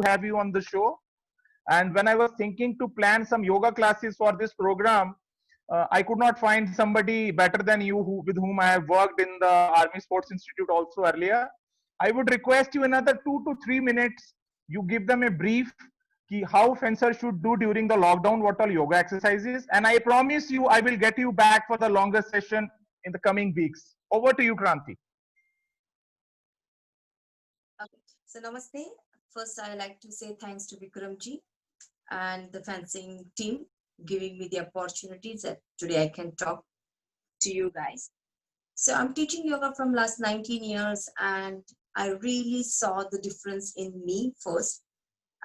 have you on the show. And when I was thinking to plan some yoga classes for this program, I could not find somebody better than you with whom I have worked in the Army Sports Institute also earlier. I would request you another 2 to 3 minutes. You give them a brief how fencers should do during the lockdown, what all yoga exercises. And I promise you, I will get you back for the longer session in the coming weeks. Over to you, Kranti. Okay. So namaste. First, I like to say thanks to Vikramji and the fencing team giving me the opportunities that today I can talk to you guys. So I'm teaching yoga from last 19 years and I really saw the difference in me first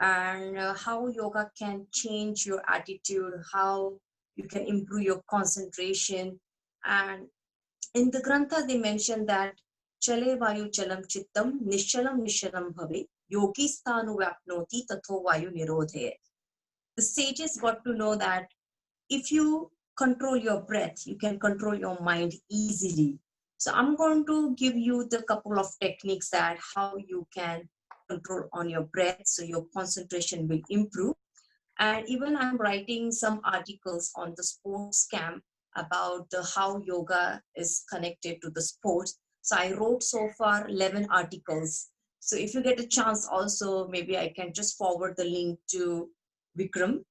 and how yoga can change your attitude, how you can improve your concentration. And in the Grantha, they mentioned that Chale Vayu Chalam Chittam Nishalam Nishalam Bhave Yogi Sthanu Vapnoti Tatho Vayu Nirodhe. The sages got to know that if you control your breath, you can control your mind easily. So I'm going to give you the couple of techniques that how you can control on your breath so your concentration will improve. And even I'm writing some articles on the sports camp about how yoga is connected to the sports. So I wrote so far 11 articles. So if you get a chance also, maybe I can just forward the link to Vikram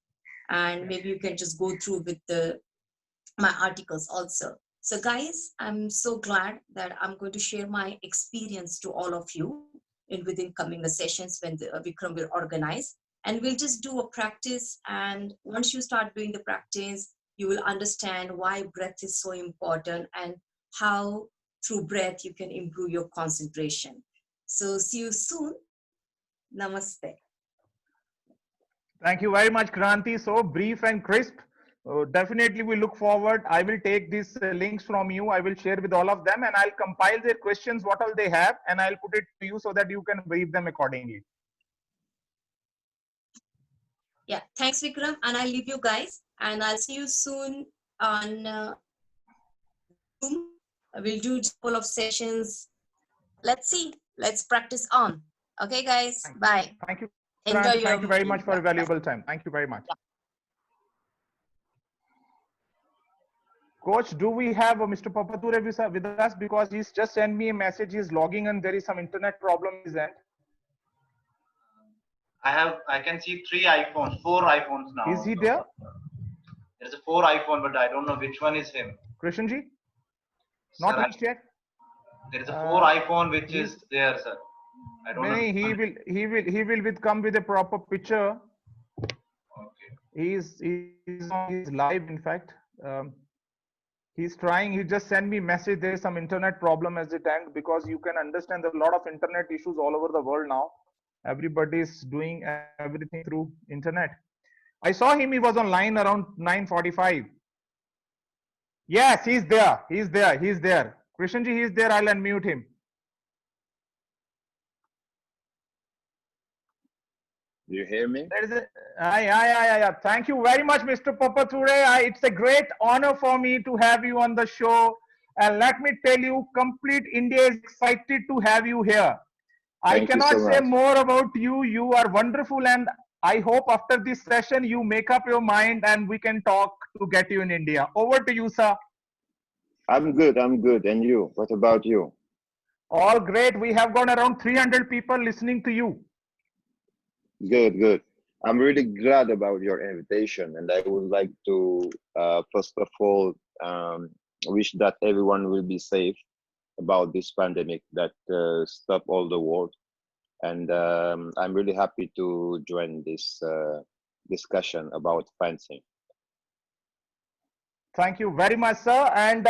and maybe you can just go through with my articles also. So guys, I'm so glad that I'm going to share my experience to all of you in within coming sessions when the Vikram will organize. And we'll just do a practice. And once you start doing the practice, you will understand why breath is so important and how through breath you can improve your concentration. So see you soon. Namaste. Thank you very much, Kranti. So brief and crisp. Definitely, we look forward. I will take these links from you. I will share with all of them and I'll compile their questions, what all they have, and I'll put it to you so that you can brief them accordingly. Yeah, thanks, Vikram. And I'll leave you guys and I'll see you soon on Zoom. We'll do a couple of sessions. Let's see. Let's practice on. Okay, guys. Bye. Thank you. Enjoy Kranti. your Thank you very much for your Bye. valuable time. Thank you very much. Coach, do we have Mr. Papature with us? Because he's just sent me a message. He's logging and there is some internet problem in his end. I can see 4 iPhones now. Is he there? There's a 4 iPhone, but I don't know which one is him. Krishanji? Not Sir, reached yet? there is a 4 iPhone which is there, sir. I don't know. He will come with a proper picture. Okay. He's live, in fact. He's trying. He just sent me message. There is some internet problem at the end because you can understand there's a lot of internet issues all over the world now. Everybody is doing everything through internet. I saw him. He was online around 9:45. Yes, he's there. He's there. He's there. Krishanji, he's there. I'll unmute him. Do you hear me? Yeah. Thank you very much, Mr. Papature. It's a great honor for me to have you on the show. And let me tell you, complete India is excited to have you here. I cannot say more about you. You are wonderful. And I hope after this session, you make up your mind and we can talk to get you in India. Over to you, sir. I'm good. And you? What about you? All great. We have got around 300 people listening to you. Good. I'm really glad about your invitation, and I would like to first of all wish that everyone will be safe about this pandemic that stopped all the world. And I'm really happy to join this discussion about fencing. Thank you very much, sir. And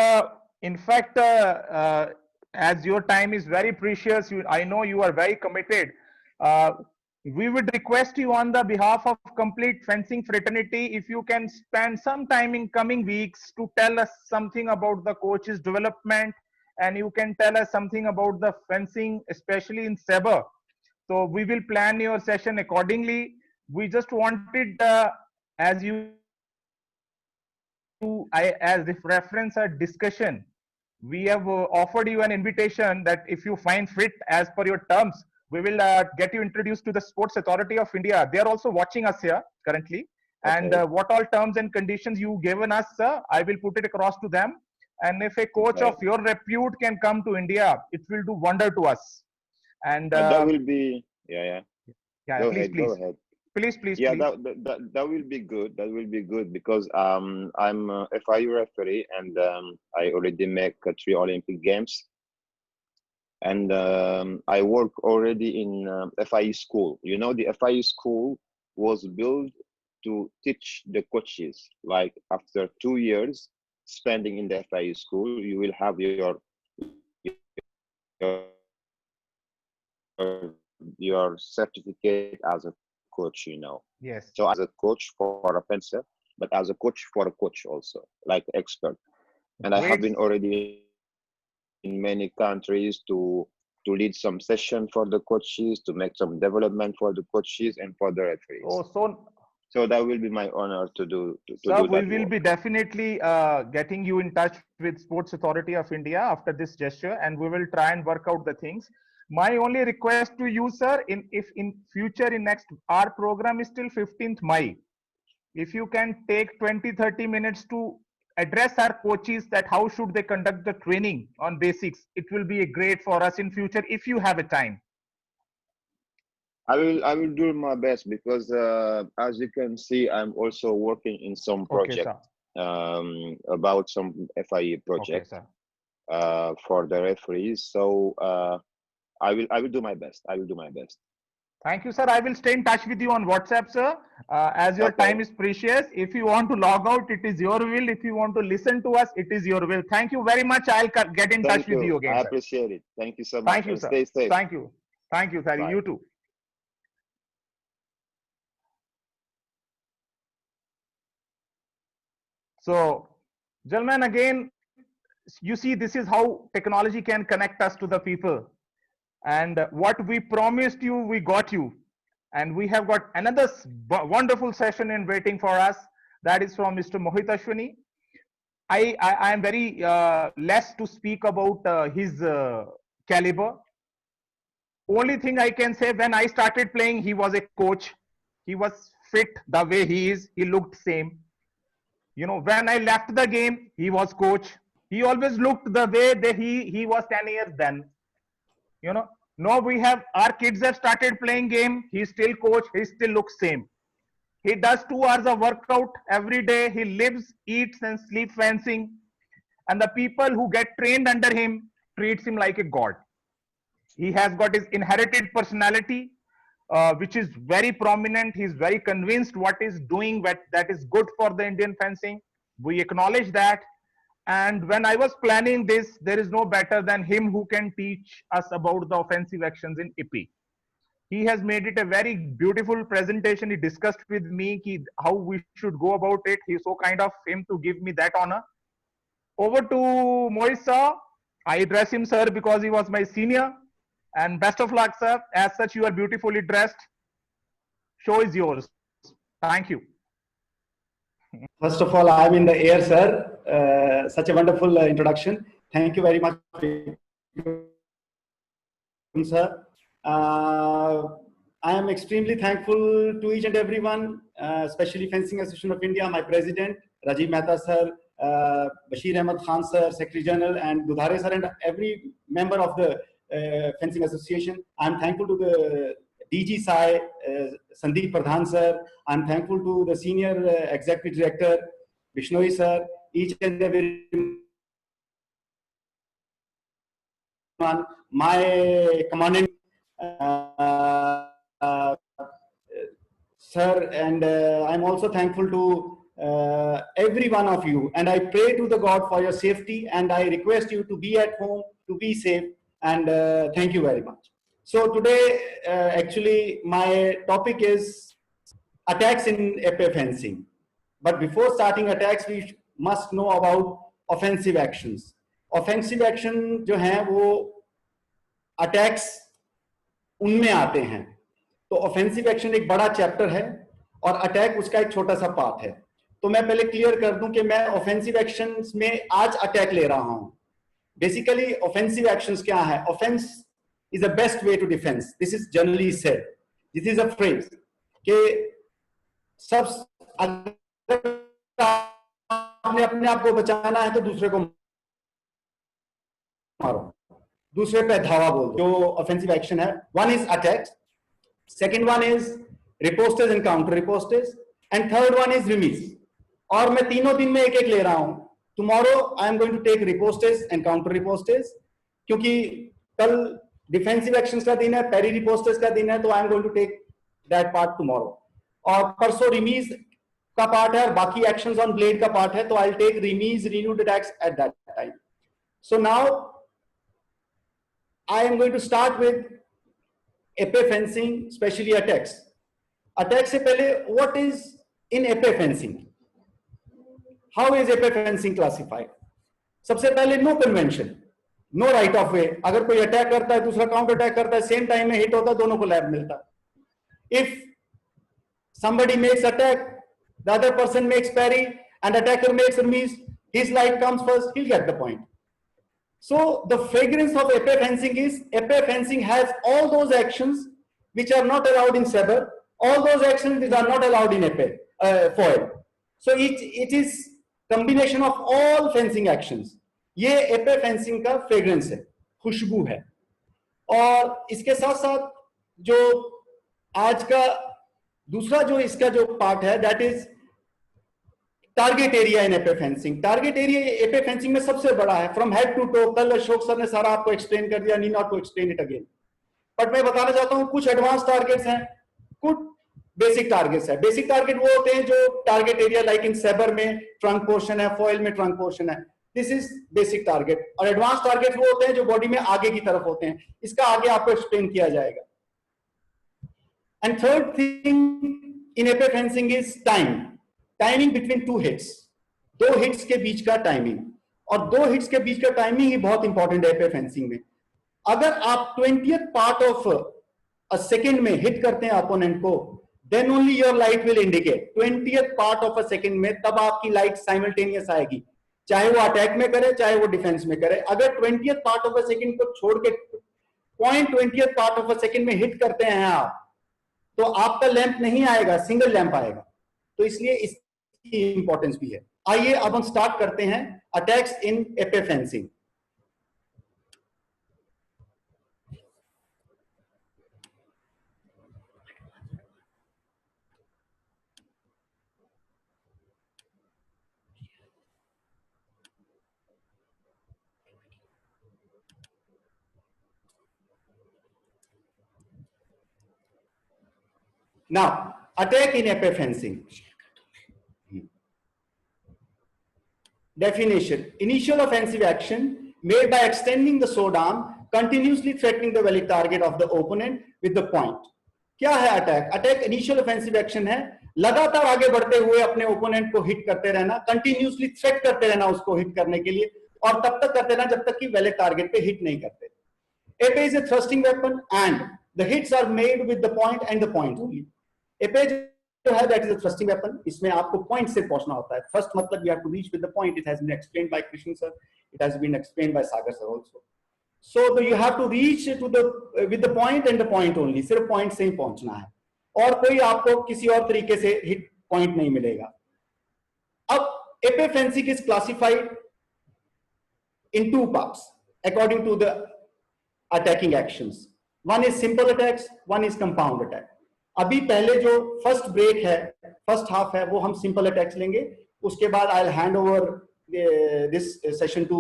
in fact, as your time is very precious, I know you are very committed. We would request you on the behalf of complete fencing fraternity, if you can spend some time in coming weeks to tell us something about the coach's development, and you can tell us something about the fencing, especially in Sabre. So we will plan your session accordingly. We just wanted, as the reference a discussion, we have offered you an invitation that if you find fit as per your terms, we will get you introduced to the Sports Authority of India. They are also watching us here currently. And Okay. what all terms and conditions you given us, sir, I will put it across to them. And if a coach Okay. of your repute can come to India, it will do wonder to us. And That will be, yeah. yeah, Go please, ahead, please, go ahead. please, Yeah, please. that will be good. That will be good because I'm a FIU referee and I already make 3 Olympic Games, and I work already in FIU school. You know, the FIU school was built to teach the coaches. Like after 2 years spending in the FIU school, you will have your certificate as a coach. You know. Yes. So as a coach for a fencer, but as a coach for a coach also, like expert. And I have Great. been already in many countries to lead some session for the coaches, to make some development for the coaches and for the referees. Oh, so So that will be my honor to do sir, we that will work. be definitely getting you in touch with Sports Authority of India after this gesture, and we will try and work out the things. My only request to you, sir, if in future in next our program is till 15th May, if you can take 20-30 minutes to address our coaches that how should they conduct the training on basics, it will be great for us in future if you have a time. I will do my best because as you can see, I'm also working in some Okay, project sir. about some FIE Okay, project sir. for the referees. So I will do my best. I will do my best. Thank you, sir. I will stay in touch with you on WhatsApp, sir. As your Okay. time is precious. If you want to log out, it is your will. If you want to listen to us, it is your will. Thank you very much. I'll get in touch Thank with you. you again, I sir. appreciate it. Thank you so much. Thank you, And sir. stay safe. Thank you. Thank you, sir. Bye. You too. So, gentlemen, again, you see, this is how technology can connect us to the people. And what we promised you, we got you. And we have got another wonderful session in waiting for us. That is from Mr. Mohit Ashwani. I am very less to speak about his caliber. Only thing I can say, when I started playing, he was a coach. He was fit the way he is. He looked same. You know, when I left the game, he was coach. He always looked the way that he was 10 years then. You know, now we have our kids have started playing game. He's still coach. He still looks same. He does 2 hours of workout every day. He lives, eats, and sleep fencing. And the people who get trained under him treats him like a god. He has got his inherited personality, which is very prominent. He's very convinced what is doing that is good for the Indian fencing. We acknowledge that. And when I was planning this, there is no better than him who can teach us about the offensive actions in IPI. He has made it a very beautiful presentation. He discussed with me how we should go about it. He's so kind of him to give me that honor. Over to Mohit sir. I address him sir because he was my senior. And best of luck, sir. As such, you are beautifully dressed. Show is yours. Thank you. First of all, I'm in the air, sir. Such a wonderful introduction. Thank you very much, sir. I am extremely thankful to each and everyone, especially Fencing Association of India, my president, Rajiv Mehta sir, Bashir Ahmed Khan sir, Secretary General, and Dudhare sir, and every member of the Fencing Association. I'm thankful to the DG Sai, Sandeep Pradhan sir. I'm thankful to the Senior Executive Director, Bishnoi sir, each and every one, my commandant, sir, and I'm also thankful to every one of you. And I pray to the God for your safety, and I request you to be at home, to be safe, and thank you very much. So today, actually, my topic is attacks in épée fencing. But before starting attacks, we must know about offensive actions. Offensive action जो हैं वो attacks उनमें आते हैं. तो offensive action एक बड़ा chapter है और attack उसका एक छोटा सा पार्ट है. तो मैं पहले क्लियर कर दूं कि मैं offensive actions में आज attack ले रहा हूं. Basically offensive actions क्या है? Offense is the best way to defense. This is generally said. This is a phrase कि सब आपने अपने आप को बचाना है तो दूसरे को मारो, दूसरे पे धावा बोल दो. जो ऑफेंसिव एक्शन है, one is attacks, second one is ripostes and counter ripostes, and third one is remise. और मैं तीनों दिन में एक एक ले रहा हूं. Tomorrow I am going to take ripostes and counter ripostes, क्योंकि कल डिफेंसिव एक्शंस का दिन है, पेरी रिपोस्टेस का दिन है, तो I am going to take that part tomorrow. और परसों रिमीज का पार्ट है और बाकी एक्शंस ऑन ब्लेड का पार्ट है, तो I'll take remise renewed attacks at that time. So now I am going to start with épée fencing, especially attacks. Attacks से पहले, what is in épée fencing? How is épée fencing classified? सबसे पहले no convention, no right of way. अगर कोई attack करता है, दूसरा counter attack करता है, सेम टाइम में हिट होता है, दोनों को लैब मिलता है. If somebody makes attack, the other person makes parry, and attacker makes remise, his light comes first, he'll get the point. So the fragrance of épée fencing is, épée fencing has all those actions which are not allowed in sabre, all those actions which are not allowed in épée, foil. So it is combination of all fencing actions. ये épée fencing का fragrance है, खुशबू है. और इसके साथ साथ जो आज का दूसरा जो इसका जो पार्ट है, that is target area in épée fencing. Target area épée fencing में सबसे बड़ा है, फ्रॉम हेड टू टो. कल अशोक सर ने सारा आपको एक्सप्लेन कर दिया, need not to explain it again. But मैं बताना चाहता हूं, कुछ एडवांस टारगेट्स हैं, कुछ बेसिक टारगेट्स है. बेसिक टारगेट वो होते हैं जो target area like in sabre में ट्रंक पोर्शन है, फॉइल में ट्रंक पोर्शन है. This is basic target. और एडवांस टारगेट वो होते हैं जो बॉडी में आगे की तरफ होते हैं. इसका आगे आपको एक्सप्लेन किया जाएगा. And third thing in épée fencing is time. Timing between two hits, दो हिट्स के बीच का टाइमिंग. और दो हिट्स के बीच का टाइमिंग ही बहुत इंपॉर्टेंट है épée फेंसिंग में. अगर आप 20th part of a second में हिट करते हैं अपोनेंट को, then only your light will indicate. 20th part of a second में तब आपकी लाइट साइमल्टेनियस आएगी, चाहे वो अटैक में करे चाहे वो डिफेंस में करे. अगर 20th part of a second को छोड़ के 0.20th part of a second में हिट करते हैं आप, तो आपका लैंप नहीं आएगा, सिंगल लैंप आएगा. तो इसलिए इसकी इंपॉर्टेंस भी है. आइए अब हम स्टार्ट करते हैं attacks in épée fencing. Now, attack in épée fencing. Definition: initial offensive action made by extending the sword arm, continuously threatening the valid target of the opponent with the point. क्या है attack? Attack initial offensive action है, लगातार आगे बढ़ते हुए अपने opponent को hit करते रहना, कंटिन्यूसली थ्रेट करते रहना उसको हिट करने के लिए, और तब तक करते रहना जब तक कि वैलिड टारगेट पे हिट नहीं करते. épée is a thrusting weapon and the hits are made with the point and the point only. épée जो है that is a thrusting weapon. इसमें आपको point से पहुंचना होता है. First मतलब you have to reach with the point. It has been explained by Krishnan sir. It has been explained by Sagar sir also. So you have to reach to the with the point and the point only. सिर्फ point से ही पहुंचना है, और कोई आपको किसी और तरीके से hit point नहीं मिलेगा. अब épée fencing is classified in two parts according to the attacking actions. One is simple attacks, one is compound attack. अभी पहले जो फर्स्ट ब्रेक है, फर्स्ट हाफ है, वो हम सिंपल अटैक्स लेंगे. उसके बाद I will hand over this session to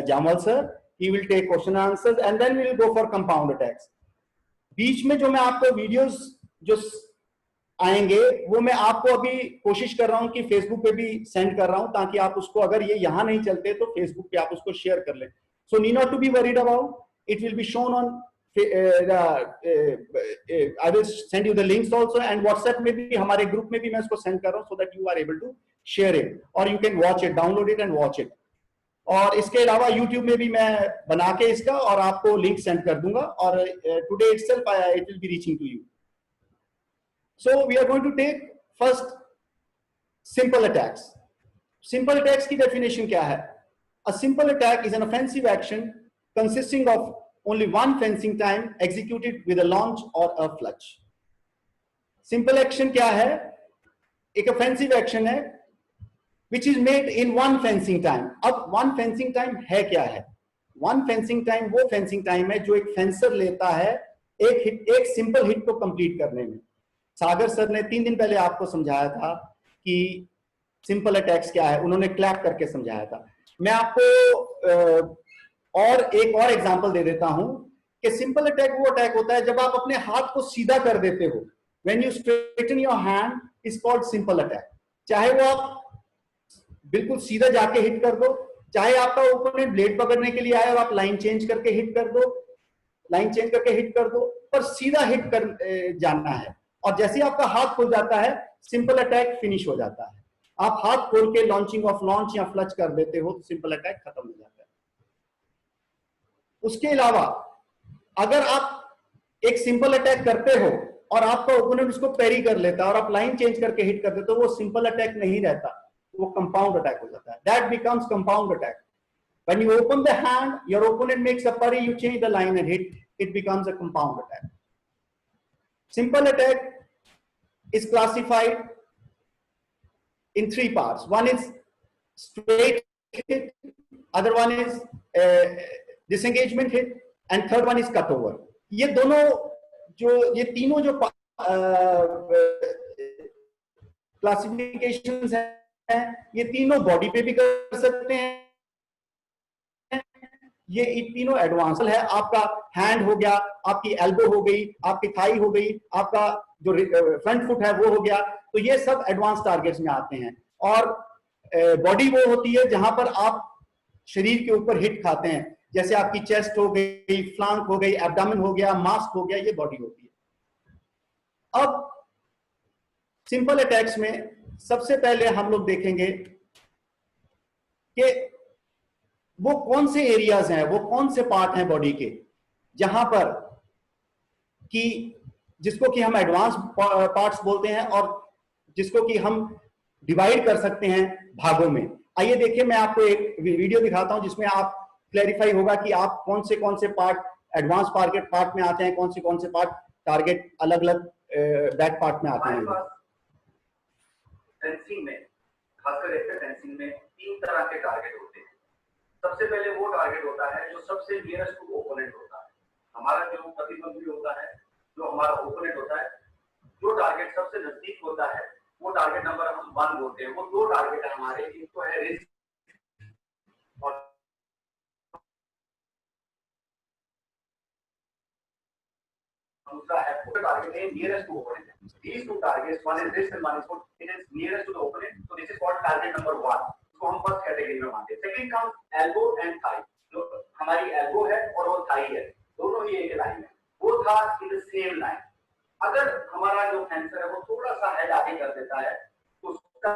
Jamal sir. He will take question answers and then we will go for compound attacks. बीच में जो मैं आपको वीडियोस जो आएंगे वो मैं आपको अभी कोशिश कर रहा हूं कि फेसबुक पे भी सेंड कर रहा हूं, ताकि आप उसको, अगर ये यहां नहीं चलते तो फेसबुक पे आप उसको शेयर कर लें. So need not to be worried about, it will be shown on I will send you the links also, and WhatsApp में भी, हमारे ग्रुप में भी मैं इसको सेंड कर रहा हूँ, so that you are able to share it or you can watch it, download it and watch it. और इसके अलावा YouTube में भी मैं बना के इसका और आपको लिंक सेंड कर दूंगा, और today itself it will be reaching to you. So we are going to take first simple attacks. Simple attacks की definition क्या है? A simple attack is an offensive action consisting of only one fencing time executed with a launch or a flush. Simple action क्या है? एक offensive action है which is made in one fencing time. अब one fencing time है क्या है? One fencing time वो fencing time है जो एक फेंसर लेता है एक सिंपल हिट को कंप्लीट करने में. सागर सर ने 3 दिन पहले आपको समझाया था कि सिंपल अटैक्स क्या है, उन्होंने क्लैप करके समझाया था. मैं आपको और एक और एग्जांपल दे देता हूं कि सिंपल अटैक वो अटैक होता है जब आप अपने हाथ को सीधा कर देते हो. When you straighten your hand is called simple attack. चाहे वो आप बिल्कुल सीधा जाके हिट कर दो, चाहे आपका ओपोनेंट ब्लेड पकड़ने के लिए आए और आप लाइन चेंज करके हिट कर दो, लाइन चेंज करके हिट कर दो, पर सीधा हिट कर जाना है. और जैसे ही आपका हाथ खुल जाता है सिंपल अटैक फिनिश हो जाता है. आप हाथ खोल के लॉन्चिंग ऑफ लॉन्च या फ्लच कर देते हो तो सिंपल अटैक खत्म हो जाता है. उसके अलावा अगर आप एक सिंपल अटैक करते हो और आपका ओपोनेंट उसको पैरी कर लेता है और आप लाइन चेंज करके हिट कर देते हो, वो सिंपल अटैक नहीं रहता, वो कंपाउंड अटैक हो जाता है. That becomes compound attack. When you open the hand, your opponent makes a parry, you change the line and hit, it becomes a compound attack. Simple attack is classified in 3 parts. One is straight hit, other one is disengagement hit, and third one is cutover. ये दोनों ये तीनों जो classifications हैं, ये तीनों body पे भी कर सकते हैं. ये तीनों एडवांस है. आपका हैंड हो गया, आपकी एल्बो हो गई, आपकी थाई हो गई, आपका जो फ्रंट फुट है वो हो गया. तो ये सब एडवांस टारगेट्स में आते हैं. और बॉडी वो होती है जहां पर आप शरीर के ऊपर हिट खाते हैं, जैसे आपकी चेस्ट हो गई, फ्लांक हो गई, एब्डामन हो गया, मास्क हो गया, ये बॉडी होती है. अब सिंपल अटैक्स में सबसे पहले हम लोग देखेंगे कि वो कौन से एरियाज हैं, वो कौन से पार्ट हैं बॉडी के जहां पर कि जिसको कि हम एडवांस पार्ट्स बोलते हैं और जिसको कि हम डिवाइड कर सकते हैं भागों में. आइए देखिए, मैं आपको एक वीडियो दिखाता हूं जिसमें आप क्लैरिफाई होगा कि आप कौन से पार्ट एडवांस टारगेट पार्ट में आते हैं, कौन से पार्ट टारगेट अलग अलग बैक पार्ट में आते हैं. फेंसिंग में, खासकर फेंसिंग में 3 तरह के टारगेट होते हैं. सबसे पहले वो टारगेट होता है जो सबसे नियरेस्ट टू ओपोनेंट होता है. हमारा जो प्रतिद्वंदी होता है, जो हमारा ओपोनेंट होता है, जो टारगेट सबसे नजदीक होता है वो टारगेट नंबर हम 1 बोलते हैं. वो 2 टारगेट है हमारे, एक तो है रिस्क और दूसरा है टारगेट है nearest to opponent. These 2 targets, one is wrist and one is foot, it is nearest to the opponent, so this is called target number 1. इसको हम फर्स्ट कैटेगरी में मानते हैं. Second comes elbow and thigh. जो हमारी elbow है और वो थाई है, दोनों ही एक लाइन में. वो था इन द सेम लाइन. अगर हमारा जो फेंसर है वो थोड़ा सा हेड आगे कर देता है तो उसका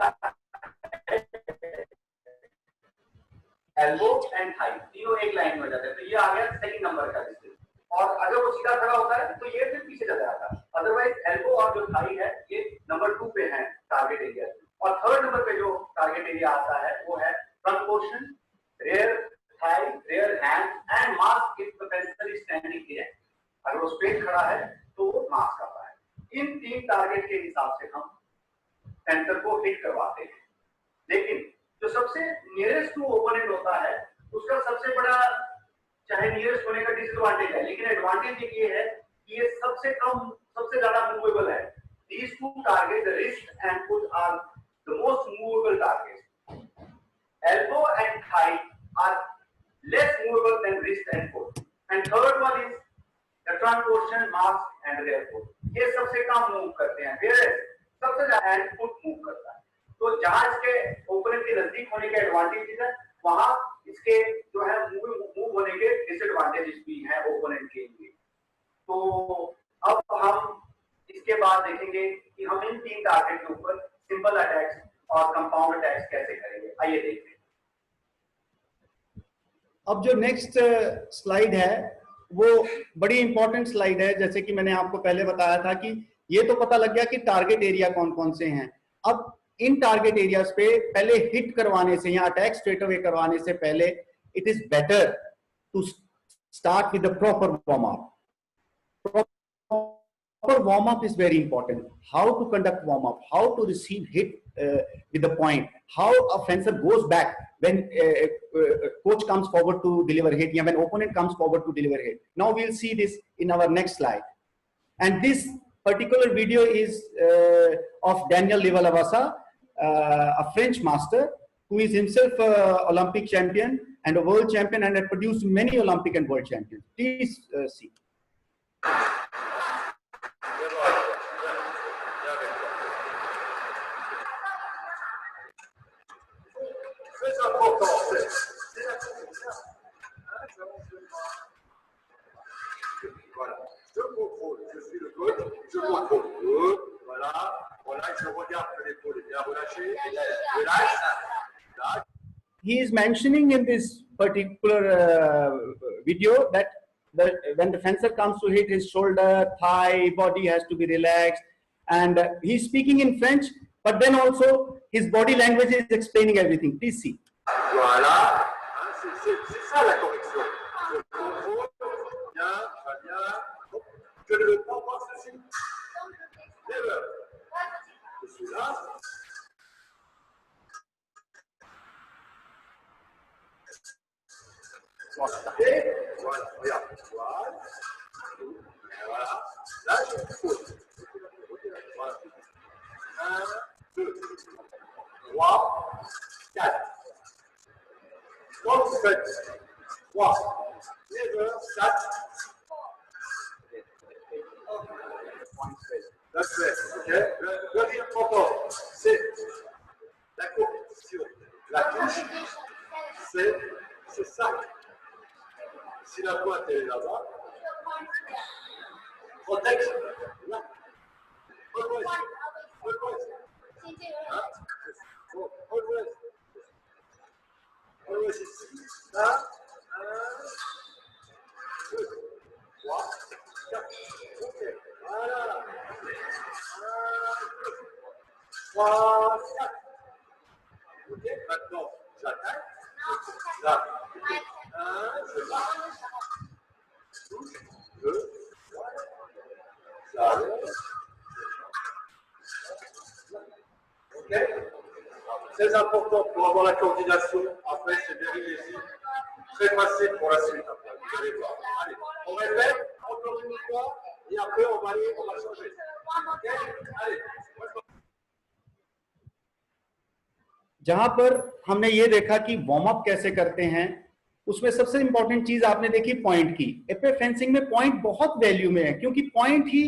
एल्बो एंड थाई तीनों एक लाइन में हो जाते हैं. तो ये आ गया सेकंड नंबर का डिस्टेंस. और अगर वो सीधा खड़ा होता है तो ये फिर पीछे चला जाता है. अदरवाइज एल्बो और जो थाई है ये नंबर 2 पे है टारगेट एरिया. और थर्ड नंबर पे जो टारगेट एरिया आता है वो है front portion, rear thigh, rear hand and mask if the fencer is standing here. अगर वो स्ट्रेट खड़ा है तो वो मास्क आता है. इन 3 टारगेट के हिसाब से हम फेंसर को हिट करवाते हैं. लेकिन जो सबसे नियरेस्ट टू ओपोनेंट होता है उसका सबसे बड़ा, चाहे नियरेस्ट होने का डिसएडवांटेज है, लेकिन एडवांटेज ये है कि ये सबसे ज्यादा मूवेबल है. These 2 targets, the wrist and foot, are the most movable targets. Elbow and thigh are less movable than wrist and foot. And third one is the trunk portion, mask and rear foot. ये सबसे कम move करते हैं, whereas सबसे ज्यादा hand foot move करता है. तो जहां इसके ओपोनेंट के नजदीक होने के एडवांटेज है, वहां इसके जो है मूव होने के डिसएडवांटेजेस भी हैं ओपोनेंट के लिए. तो अब हम इसके बाद देखेंगे कि हम इन 3 टारगेट के ऊपर सिंपल अटैक्स और कंपाउंड अटैक्स कैसे करेंगे. आइए देखते हैं. अब जो नेक्स्ट स्लाइड है वो बड़ी इंपॉर्टेंट स्लाइड है. जैसे कि मैंने आपको पहले बताया था कि ये तो पता लग गया कि टारगेट एरिया कौन कौन से हैं. अब इन टारगेट एरियाज पे पहले हिट करवाने से या अटैक स्ट्रेट अवे करवाने से पहले it is better to start with the proper warm-up. Proper warm-up is very important. How to conduct warm-up, how to receive hit with the point, how a fencer goes back when coach comes forward to deliver hit, when opponent comes forward to deliver hit. Now we'll see this in our next slide. And this particular video is of Daniel Levalavasa, a French master who is himself Olympic champion and a world champion and had produced many Olympic and world champions. Please see. Voilà, je contrôle, je suis le coach, je contrôle. Voilà, voilà, je regarde que l'épaule est bien relâchée, je lâche. He is mentioning in this particular video that when the fencer comes to hit, his shoulder, thigh, body has to be relaxed, and he's speaking in French, but then also his body language is explaining everything. Please see. Voilà, c'est ça la correction. Je contrôle, bien, va bien, je ne veux pas voir ceci. Never. Je suis là. Voilà, regarde. Voilà. Là, je pose. Voilà. 1, 2, 3, 4. 3, 7, 3, 9, 4. That's it. Okay? Very important. C'est la compétition. La touche, c'est ça. Si la pointe est là-bas, protection. Là. Always. Always. Hein? Always. Always ici. Là. 1, 2, 3, 4. Ok. Voilà. 1, 2, 3, 4. Ok. Maintenant, j'attaque. Là. 1, je marche. 2, 3, ok. Très important pour avoir la coordination. Après, c'est bien réussi. Très facile pour la suite. Après. Vous allez voir. Allez, on répète encore une fois et après on va changer. Ok. Allez. जहां पर हमने ये देखा कि warm up कैसे करते हैं, उसमें सबसे इंपॉर्टेंट चीज आपने देखी पॉइंट की। एपे फेंसिंग में पॉइंट बहुत वैल्यू में है, क्योंकि पॉइंट ही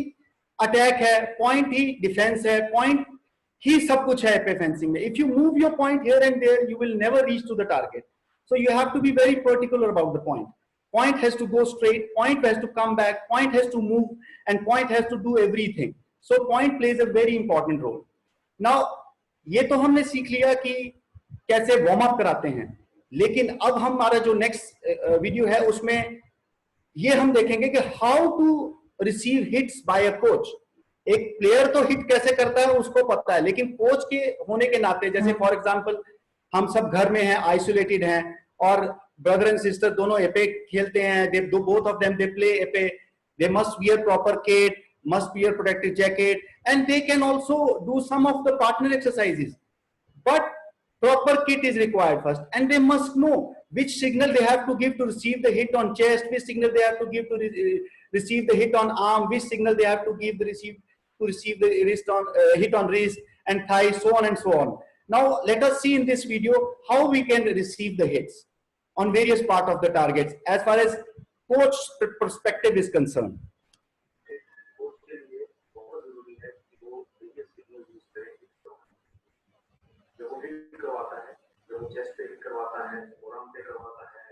अटैक है, पॉइंट ही डिफेंस है, पॉइंट ही सब कुछ है एपे फेंसिंग में। If you move your point here and there, you will never reach to the target. So you have to be very particular about the point. Point has to go straight, point has to come back, point has to move, and point has to do everything. So point plays a very important role. Now, ये तो हमने सीख लिया कि कैसे warm up कराते हैं, लेकिन अब हमारा जो नेक्स्ट वीडियो है उसमें ये हम देखेंगे कि how to receive hits by a coach. एक प्लेयर तो हिट कैसे करता है उसको पता है, लेकिन कोच के होने के नाते, जैसे फॉर एग्जांपल हम सब घर में हैं, आइसोलेटेड हैं, और ब्रदर एंड सिस्टर दोनों एपे खेलते हैं, they both of them they play epee, they must wear proper kit, must wear protective jacket, and they can also do some of the partner exercises, but proper kit is required first, and they must know which signal they have to give to receive the hit on chest, which signal they have to give to receive the hit on arm, which signal they have to give to receive the wrist on hit on wrist and thigh, so on and so on. Now let us see in this video how we can receive the hits on various part of the targets as far as coach perspective is concerned. करवाता है, जब वो chest पे hit करवाता है, forearm पे करवाता है,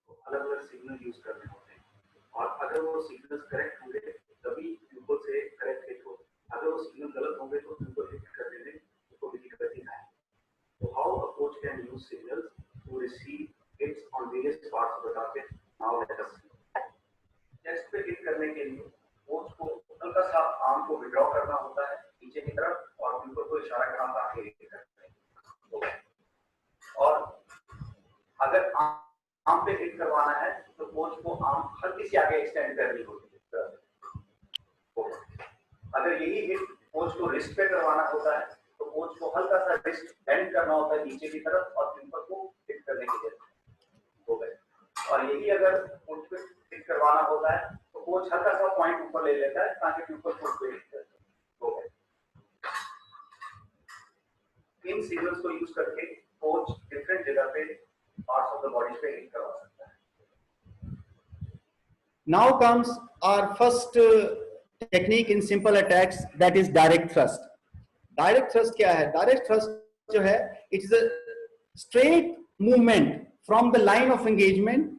तो अलग-अलग सिग्नल यूज करने होते हैं, और अगर वो सिग्नल्स करेक्ट होंगे तभी प्यूपल से करेक्ट हिट हो, अगर वो सिग्नल गलत होंगे तो प्यूपल हिट करने में उसको डिफिकल्टी आए. So how a coach can use signals to receive hits on various parts of the target? Now let us see. Chest पे हिट करने के लिए कोच को हल्का सा आर्म को विड्रॉ करना होता है नीचे की तरफ, और प्यूपल को इशारा करना आगे हिट करना है. और अगर आर्म पे सी आगे एक्सटेंड करनी होती है। अगर यही हिट कोच को रिस्ट पे करवाना होता है तो कोच को हल्का सा रिस्ट बेंड करना होता है नीचे की तरफ और पिंपल को हिट करने के लिए हो गए। और यही अगर कोच पे हिट करवाना होता है तो कोच हल्का सा पॉइंट ऊपर ले लेता है ताकि पिंपल कोच पे हिट कर हो गए। इन सिग्नल्स को यूज करके कोच डिफरेंट जगह पे पार्ट्स ऑफ द बॉडी पे हिट करवा सकता है। Now comes our first technique in simple attacks, that is direct thrust. Direct thrust क्या है? Direct thrust जो है, it is a straight movement from the line of engagement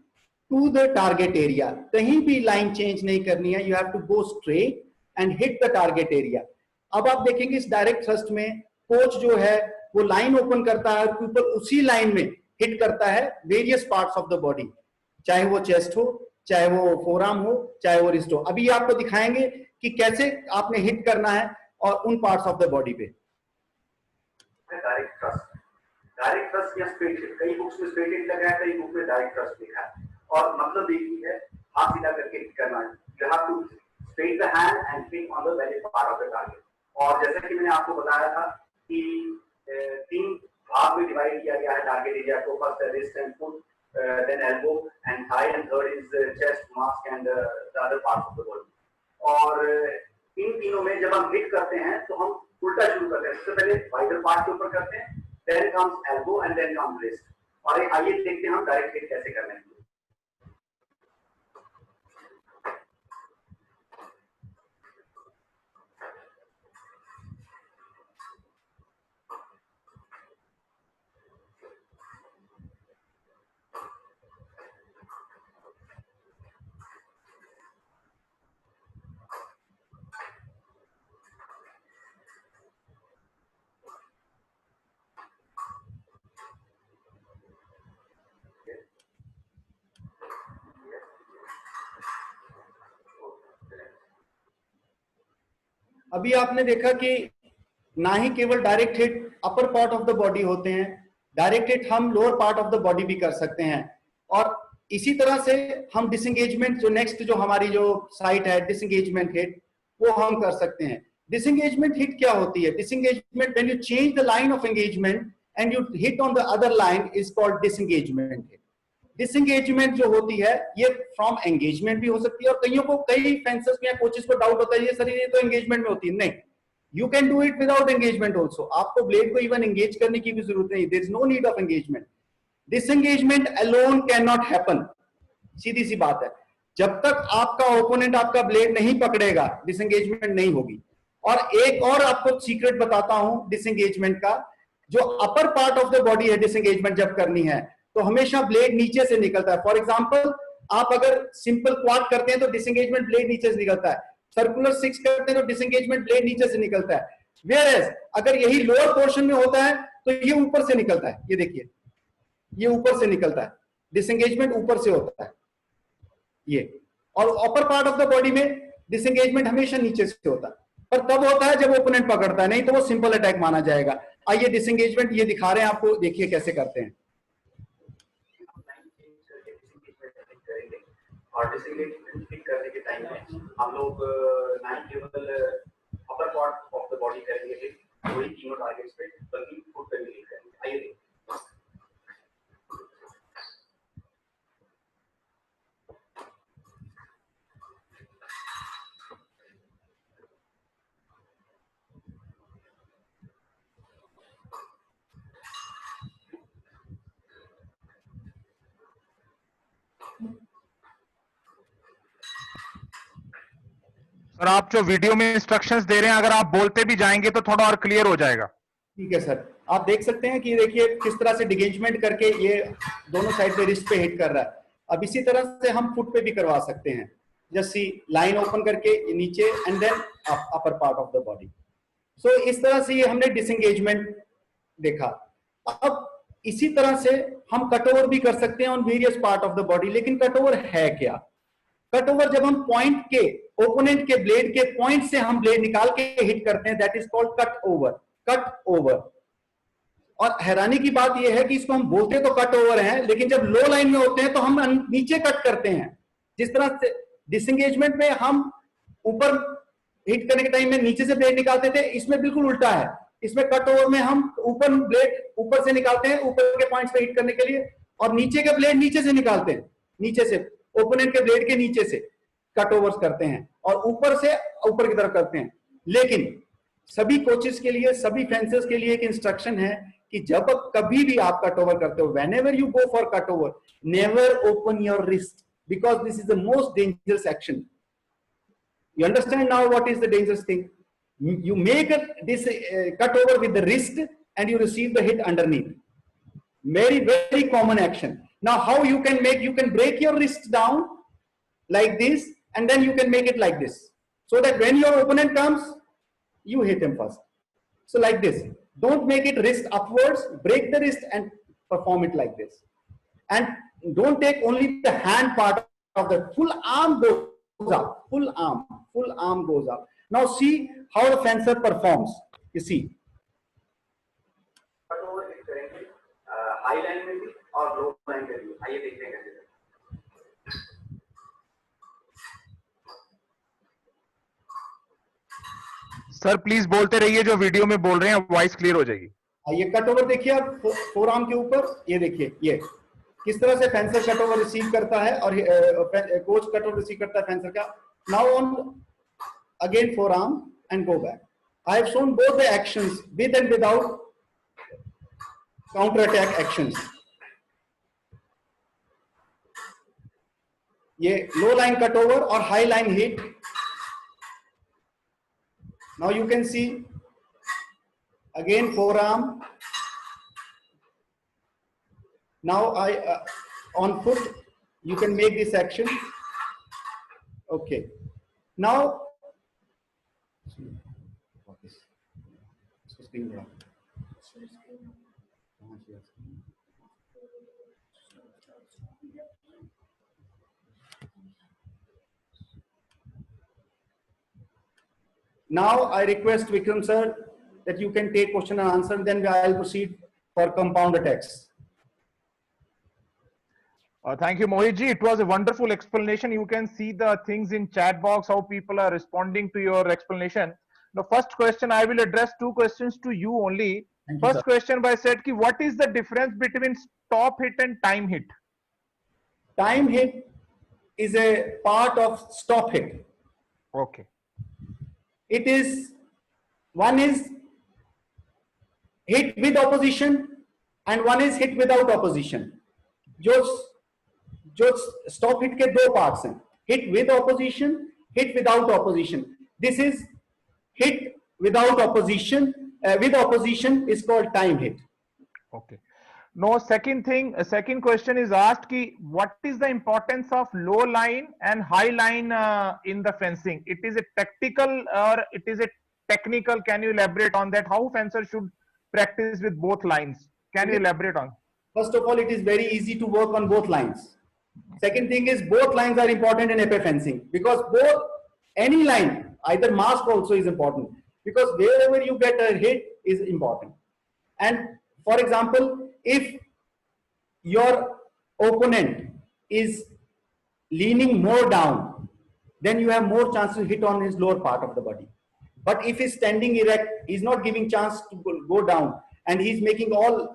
to the target area. कहीं भी line change नहीं करनी है, you have to go straight and hit the target area. अब आप देखेंगे इस direct thrust में कोच जो है वो लाइन ओपन करता है, ऊपर उसी लाइन में हिट करता है various parts of the body, चाहे वो चेस्ट हो, चाहे वो फोरआर्म हो, चाहे वो रिस्ट हो। अभी आपको दिखाएंगे कि कैसे आपने हिट करना है और उन पार्ट्स ऑफ द बॉडी पे। डायरेक्ट थ्रस्ट या स्ट्रेट हिट, कई बुक्स में स्ट्रेट हिट लगा है, कई बुक में डायरेक्ट थ्रस्ट लिखा है और मतलब एक ही है, हाथ सीधा करके हिट करना है। You have to straight the hand and hit on the very part of the target. और जैसे कि मैंने आपको बताया था कि 3 भाग में डिवाइड किया गया है टारगेट एरिया को, फर्स्ट है wrist and foot, then elbow and thigh, and third is chest, mask and the other parts of the body. और इन तीनों में जब हम हिट करते हैं तो हम उल्टा शुरू करते हैं। सबसे पहले वाइडर पार्ट के ऊपर करते हैं, then comes elbow and then comes wrist। और आइए देखते हैं हम डायरेक्ट हिट कैसे करने हैं। अभी आपने देखा कि ना ही केवल direct hit upper part of the body होते हैं, डायरेक्ट हिट हम lower part of the body भी कर सकते हैं। और इसी तरह से हम डिसएंगेजमेंट जो नेक्स्ट जो हमारी जो साइट है डिसएंगेजमेंट हिट, वो हम कर सकते हैं। डिसएंगेजमेंट हिट क्या होती है? Disengagement when you change the line of engagement and you hit on the other line is called disengagement hit. Disengagement जो होती है ये फ्रॉम एंगेजमेंट भी हो सकती है, और कईयों को, कई फेंसर्स में कोचेस को डाउट होता है ये सर ये तो एंगेजमेंट में होती है। नहीं, you can do it without engagement also. आपको ब्लेड को इवन एंगेज करने की भी जरूरत नहीं, there is no need of engagement. Disengagement alone can not happen, सीधी सी बात है। जब तक आपका ओपोनेंट आपका ब्लेड नहीं पकड़ेगा डिसएंगेजमेंट नहीं होगी। और एक और आपको सीक्रेट बताता हूं डिसएंगेजमेंट का, जो अपर पार्ट ऑफ द बॉडी है डिसएंगेजमेंट जब करनी है तो हमेशा ब्लेड नीचे से निकलता है। फॉर एग्जांपल आप अगर सिंपल क्वाड करते हैं तो डिसएंगेजमेंट ब्लेड नीचे से निकलता है, सर्कुलर 6 करते हैं तो डिसएंगेजमेंट ब्लेड नीचे से निकलता है। वेयरएज अगर यही लोअर पोर्शन में होता है तो ये ऊपर से निकलता है, ये देखिए ये ऊपर से निकलता है, डिसएंगेजमेंट ऊपर से होता है ये। और अपर पार्ट ऑफ द बॉडी में डिसएंगेजमेंट हमेशा नीचे से होता है, पर तब होता है जब ओपोनेंट पकड़ता है, नहीं तो वो सिंपल अटैक माना जाएगा। आइए डिसएंगेजमेंट ये दिखा रहे हैं आपको, देखिए कैसे करते हैं। और डिसएंगेजमेंट करने के टाइम में हम लोग 9 केवल अपर पार्ट ऑफ द बॉडी करेंगे, वही तीनों टारगेट्स पे, बल्कि फुट पे भी नहीं करेंगे। आइए देखिए। सर आप जो वीडियो में इंस्ट्रक्शंस दे रहे हैं अगर आप बोलते भी जाएंगे तो थोड़ा और क्लियर हो जाएगा। ठीक है सर, आप देख सकते हैं कि देखिए किस तरह से डिगेजमेंट करके ये दोनों साइड पे रिस्ट पे हिट कर रहा है। अब इसी तरह से हम फुट पे भी करवा सकते हैं, जैसे लाइन ओपन करके नीचे and then upper part of the body. So इस तरह से ये हमने डिसएंगेजमेंट देखा। अब इसी तरह से हम कट ओवर भी कर सकते हैं on various part of the body. लेकिन कट ओवर है क्या? कट ओवर जब हम पॉइंट के, ओपोनेंट के ब्लेड के पॉइंट से हम ब्लेड निकाल के हिट करते हैं, that is called cut over. Cut over. और हैरानी की बात यह है कि इसको हम बोलते तो कट ओवर हैं, लेकिन जब लो लाइन में होते हैं तो हम नीचे कट करते हैं। जिस तरह से डिसएंगेजमेंट में हम ऊपर हिट करने के टाइम में नीचे से ब्लेड निकालते थे, इसमें बिल्कुल उल्टा है। इसमें कट ओवर में हम ऊपर ब्लेड ऊपर से निकालते हैं ऊपर के पॉइंट्स पे हिट करने के लिए, और नीचे के ब्लेड नीचे से निकालते हैं, नीचे से ओपोनेंट के ब्लेड के नीचे से कट ओवर्स करते हैं और ऊपर से ऊपर की तरफ करते हैं। लेकिन सभी कोचेस के लिए, सभी फेंसर्स के लिए एक इंस्ट्रक्शन है कि जब कभी भी आप कट ओवर करते हो, whenever you go for cut over, never open your wrist, because this is the most dangerous action. You understand now what is the dangerous thing? You make this cut over with the wrist and you receive the hit underneath. Very, very common action. Now how you can make, you can break your wrist down like this and then you can make it like this, so that when your opponent comes, you hit him first. So like this. Don't make it wrist upwards, break the wrist and perform it like this. And don't take only the hand part of the full arm goes up, full arm goes up. Now see how the fencer performs. You see. Cut over hit करेंगे high line में भी और लो line में भी। आइए देखते हैं कैसे। सर प्लीज बोलते रहिए, जो वीडियो में बोल रहे हैं वॉइस क्लियर हो जाएगी। ये कट ओवर देखिए आप फोर आर्म के ऊपर, ये देखिए ये किस तरह से फेंसर कट ओवर रिसीव करता है और कोच कट ओवर रिसीव करता है फेंसर का। Now on again four arm and go back. I have shown both the actions with and without counter attack actions. ये लो लाइन कट ओवर और high line hit. Now you can see again forearm. Now on foot you can make this action. Okay. Now now I request Vikram sir that you can take question and answer, then I'll proceed for compound attacks. Thank you, Mohit ji. It was a wonderful explanation. You can see the things in chat box, how people are responding to your explanation. The first question, I will address two questions to you only. Thank you, First sir. question by said ki what is the difference between stop hit and time hit? Time hit is a part of stop hit. Okay. It is, one is hit with opposition and one is hit without opposition. जो stop hit के दो parts हैं, hit with opposition, hit without opposition. This is hit without opposition. With opposition is called time hit. Okay. No, second thing, second question is asked ki what is the importance of low line and high line in the fencing? It is a tactical or it is a technical? Can you elaborate on that? How fencer should practice with both lines? Can you elaborate on? First of all, it is very easy to work on both lines. Second thing is both lines are important in épée fencing, because both, any line, either mask also is important, because wherever you get a hit is important. And for example, if your opponent is leaning more down, then you have more chance to hit on his lower part of the body. But if he's standing erect, he's not giving chance to go down, and he's making all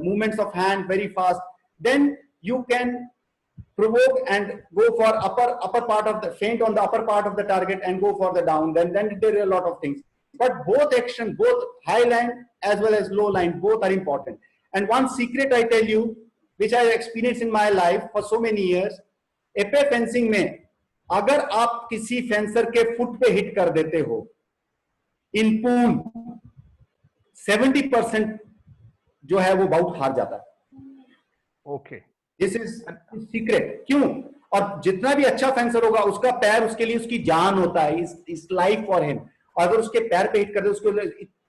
movements of hand very fast, then you can provoke and go for upper part of the feint on the upper part of the target and go for the down. Then there are a lot of things. But both action, both high line as well as low line, both are important. And one secret I tell you, which I experienced in my life for so many years, épée fencing में अगर आप किसी fencer के foot पे hit कर देते हो, in pool 70% जो है वो बाउट हार जाता है. Okay. This is secret. क्यों? और जितना भी अच्छा फेंसर होगा उसका पैर उसके लिए उसकी जान होता है, इज लाइफ फॉर हिम. और अगर उसके पैर पे हिट कर दे, उसको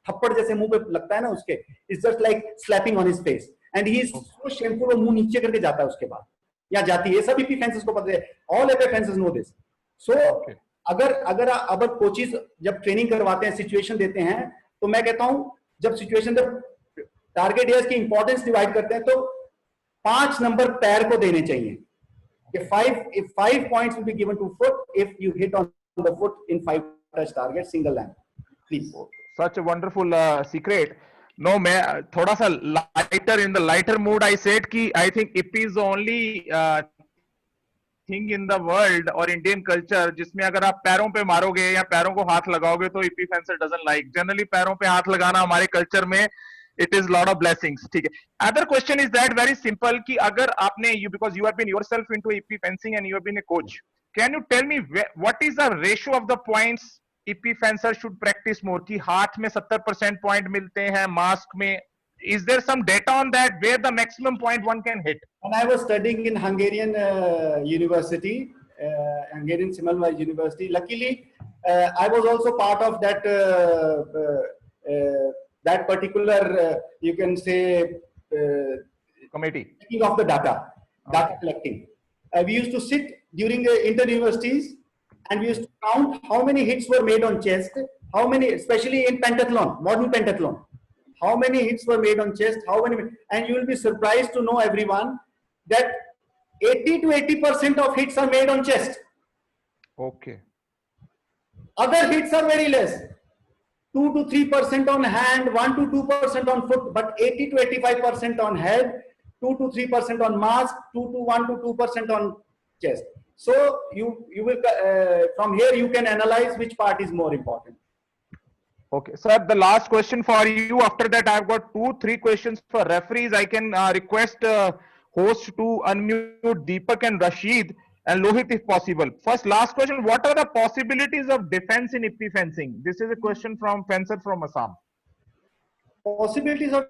थप्पड़ जैसे मुंह पे लगता है ना उसके, it's just like slapping on his face and he is so shameful. वो मुंह नीचे करके जाता है उसके बाद, या जाती है. सभी भी फेंसर्स को पता है, ऑल épée फेंसर्स नो दिस. सो अगर कोचेस जब ट्रेनिंग करवाते हैं, सिचुएशन देते हैं, तो मैं कहता हूं जब सिचुएशन जब टारगेट एरियाज की इंपॉर्टेंस डिवाइड करते हैं तो 5 नंबर पैर को देने चाहिए. If 5 points will be given to foot if you hit on the foot in 5 touch target single lamp. Please. Such a wonderful secret. No, मैं थोड़ा सा lighter, in the lighter mood I said कि I think Ippy is the only thing in the world or Indian culture जिसमें अगर आप पैरों पे मारोगे या पैरों को हाथ लगाओगे तो Ippy fencer doesn't like. Generally पैरों पे हाथ लगाना हमारे culture में it is lot of blessings. ठीक है. Other question is that very simple कि अगर आपने because you have been yourself into Ippy fencing and you have been a coach. Can you tell me what is the ratio of the points Ippy fencer should practice more? कि हाथ में 70% point मिलते हैं, mask में. Is there some data on that where the maximum point one can hit? When I was studying in Hungarian university, Hungarian Semmelweis University, luckily I was also part of that that particular you can say Committee. taking of the data collecting. We used to sit during the inter-universities and we used to count how many hits were made on chest, how many, especially in pentathlon, modern pentathlon, how many hits were made on chest, how many, and you will be surprised to know everyone that 80 to 80% of hits are made on chest. Okay. Other hits are very less. 2 to 3% on hand, 1 to 2% on foot, but 80 to 85% on head, 2 to 3% on mask, 1 to 2% on chest. So you will from here you can analyze which part is more important. Okay, sir, the last question for you. After that, I've got 2-3 questions for referees. I can request host to unmute Deepak and Rashid and Lohit if possible. First, last question. What are the possibilities of defense in Ippy fencing? This is a question from fencer from Assam. Possibilities of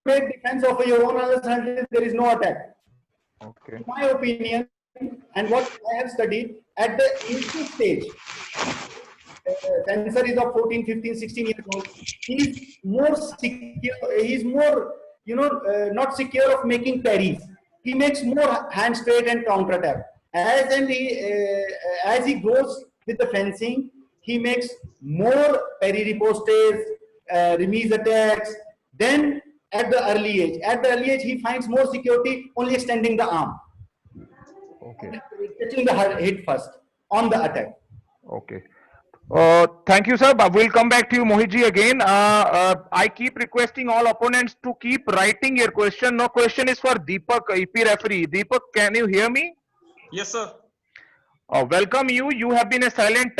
great defense of your own understanding, there is no attack. Okay. In my opinion, and what I have studied, at the initial stage, fencer is of 14, 15, 16 years old. He is more secure. He is more, not secure of making parries. He makes more hand straight and counter attack. As he goes with the fencing, he makes more parry ripostes, remise attacks. Then at the early age, he finds more security only extending the arm. Okay. Touching the head first on the attack. Okay. Thank you, sir. We'll come back to you, Mohitji, again. I keep requesting all opponents to keep writing your question. No question is for Deepak, Ippy referee. Deepak, can you hear me? Yes, sir. Welcome you. You have been a silent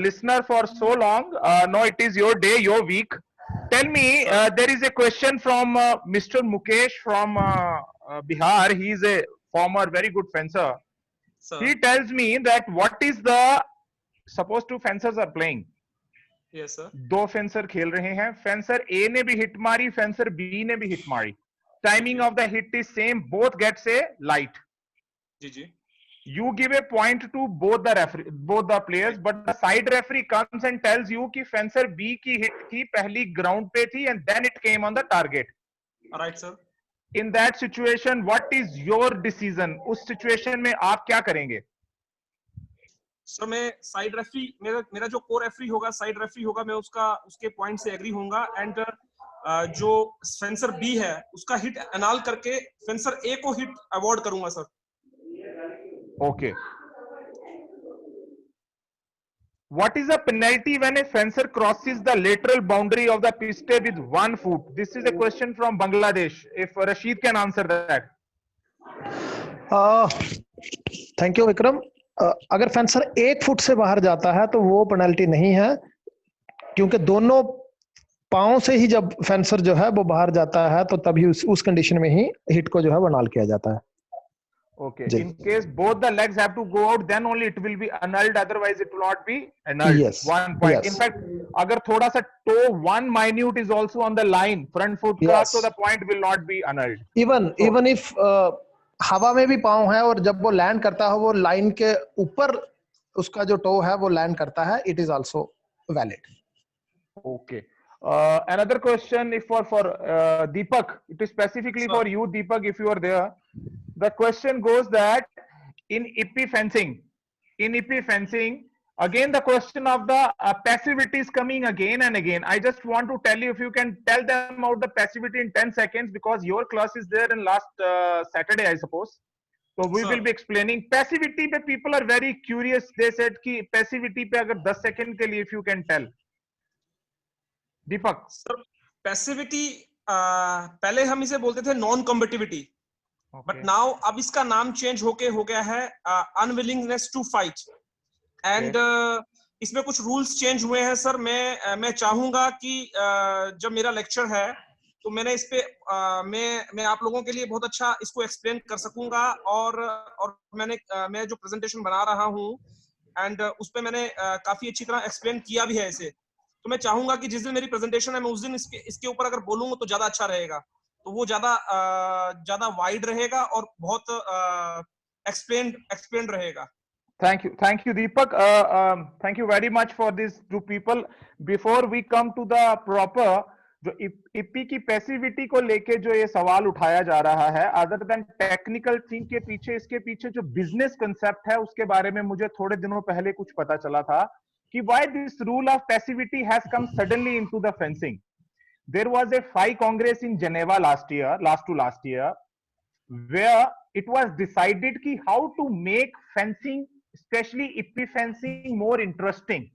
listener for so long. Now it is your day, your week. Tell me, there is a question from Mr. Mukesh from Bihar. He is a former very good fencer. Sir. He tells me that what is the, suppose two fencers are playing. Yes, sir. दो fencer खेल रहे हैं. Fencer ए ने भी hit मारी, fencer B ने भी hit मारी. Timing of the hit is same. Both gets a light. जी जी. You give a point to both the players, but the side referee comes and tells you कि fencer B की hit थी, पहली ground पे थी, and then it came on the target. Alright, sir. In that situation, what is your decision? उस situation में आप क्या करेंगे? सर मैं साइड रेफरी, मेरा जो को रेफरी होगा, साइड रेफरी होगा, मैं उसके पॉइंट से एग्री होऊंगा एंड जो फेंसर बी है उसका हिट एनाल करके फेंसर ए को हिट अवॉर्ड करूंगा sir. Okay. What is the penalty when a fencer crosses the lateral boundary of the piste with 1 foot? This is a question from Bangladesh. If Rashid can answer that. Thank you Vikram. अगर fencer 1 foot से बाहर जाता है तो वो penalty नहीं है, क्योंकि दोनों पांव से ही जब फेंसर जो है वो बाहर जाता है तो तभी उस कंडीशन में ही हिट को जो है वो नॉल किया जाता है. Okay. In case both the legs have to go out, then only it will be annulled. Otherwise, it will not be annulled. Yes. 1 point. Yes. In fact, अगर थोड़ा सा toe 1 minute is also on the line, front foot का, Yes. so the point will not be annulled. Even if हवा में भी पाँव है और जब वो लैंड करता है वो लाइन के ऊपर उसका जो टो है वो लैंड करता है, it is also valid. Okay. Another question is for Deepak. It is specifically Sir. for you, Deepak, if you are there. The question goes that in Ippy fencing, Again, the question of the passivity is coming again and again. I just want to tell you, if you can tell them about the passivity in 10 seconds, because your class is there in last Saturday, I suppose. So we Sir. will be explaining passivity. Pe people are very curious. They said ki passivity pe agar 10 second ke liye, if you can tell. Deepak. Sir passivity पहले हम इसे बोलते थे non कॉम्पिटिटिविटी, but now अब इसका नाम change होके हो गया है अनविलिंगनेस टू फाइट एंड इसमें कुछ रूल्स चेंज हुए हैं सर। मैं चाहूंगा कि जब मेरा लेक्चर है तो मैंने इस पे मैं आप लोगों के लिए बहुत अच्छा इसको एक्सप्लेन कर सकूंगा और मैं जो प्रेजेंटेशन बना रहा हूँ एंड उस पे मैंने काफी अच्छी तरह एक्सप्लेन किया भी है इसे। तो मैं चाहूंगा कि जिस दिन मेरी प्रेजेंटेशन है मैं उस दिन इसके ऊपर अगर बोलूंगा तो ज्यादा अच्छा रहेगा, तो वो ज्यादा वाइड रहेगा और बहुत एक्सप्लेन रहेगा। Thank you, Deepak. Thank you very much for these two people. Before we come to the proper, जो इप्पी की पैसिविटी को लेके जो ये सवाल उठाया जा रहा है, अदर देन टेक्निकल थिंग के पीछे, इसके पीछे जो बिजनेस कंसेप्ट है उसके बारे में मुझे थोड़े दिनों पहले कुछ पता चला था कि why this rule of passivity has come suddenly into the fencing. There was a FI Congress in Geneva last to last year, where it was decided ki how to make fencing, especially ippy fencing, more interesting.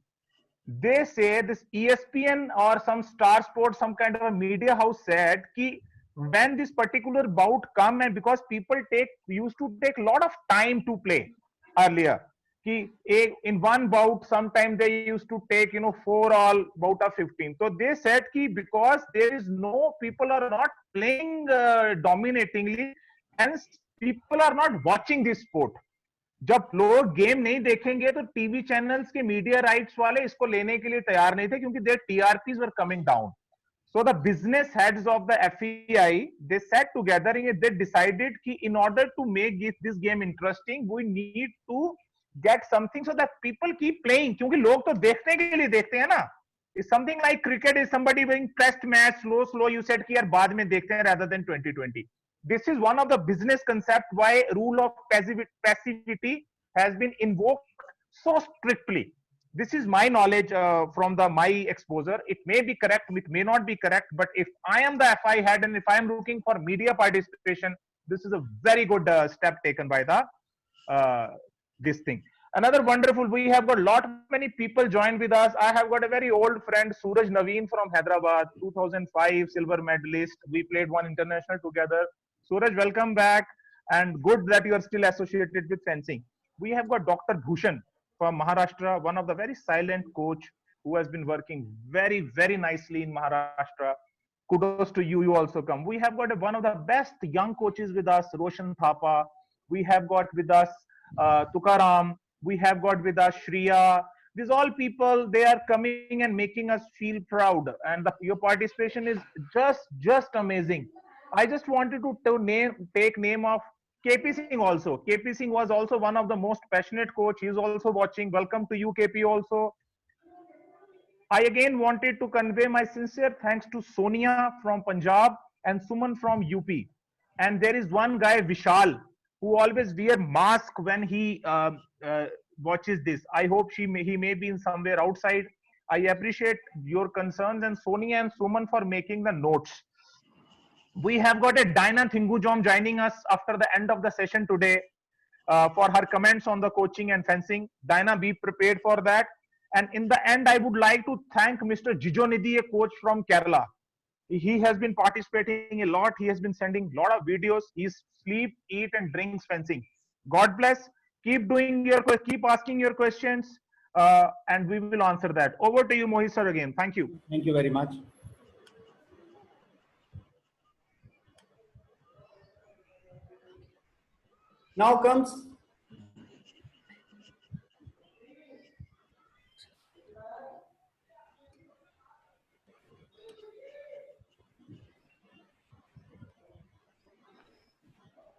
They say this ESPN or some Star Sports, some kind of a media house said ki when this particular bout come, and because people used to take a lot of time to play earlier, ki in one bout sometime they used to take 4 all bout of 15. So they said ki because there is no, people are not playing dominatingly, hence people are not watching this sport. जब लोग game नहीं देखेंगे तो TV channels के media rights वाले इसको लेने के लिए तैयार नहीं थे, क्योंकि their TRPs were coming down. So the business heads of the FEI, they sat together and they decided कि in order to make this game interesting, we need to get something so that people keep playing. क्योंकि लोग तो देखने के लिए देखते हैं ना. It's something like cricket is somebody being test match slow. You said कि यार बाद में देखते हैं rather than 2020. This is one of the business concept why rule of passivity has been invoked so strictly. This is my knowledge from my exposure. It may be correct, it may not be correct, but if I am the FI head and if I am looking for media participation, this is a very good step taken by the this thing. Another wonderful, we have got many people joined with us. I have got a very old friend, Suraj Naveen from Hyderabad, 2005 silver medalist. We played one international together. Suraj, welcome back, and good that you are still associated with fencing. We have got Dr. Bhushan from Maharashtra, one of the very silent coach who has been working very, very nicely in Maharashtra. Kudos to you, you also come. We have got one of the best young coaches with us, Roshan Thapa. We have got with us Tukaram. We have got with us Shriya. These all people, they are coming and making us feel proud, and your participation is just amazing. I just wanted to take name of KP Singh also. KP Singh was also one of the most passionate coach. He is also watching. Welcome to you, KP also. I again wanted to convey my sincere thanks to Sonia from Punjab and Suman from UP. And there is one guy, Vishal, who always wear mask when he watches this. I hope he may be in somewhere outside. I appreciate your concerns, and Sonia and Suman for making the notes. We have got a Dinah Thingujom joining us after the end of the session today for her comments on the coaching and fencing. Dinah, be prepared for that. And in the end, I would like to thank Mr. Jijonidhi, a coach from Kerala. He has been participating a lot. He has been sending a lot of videos. He sleep, eat, and drinks fencing. God bless. Keep asking your questions, and we will answer that. Over to you, Mohit sir, again. Thank you. Thank you very much. Now comes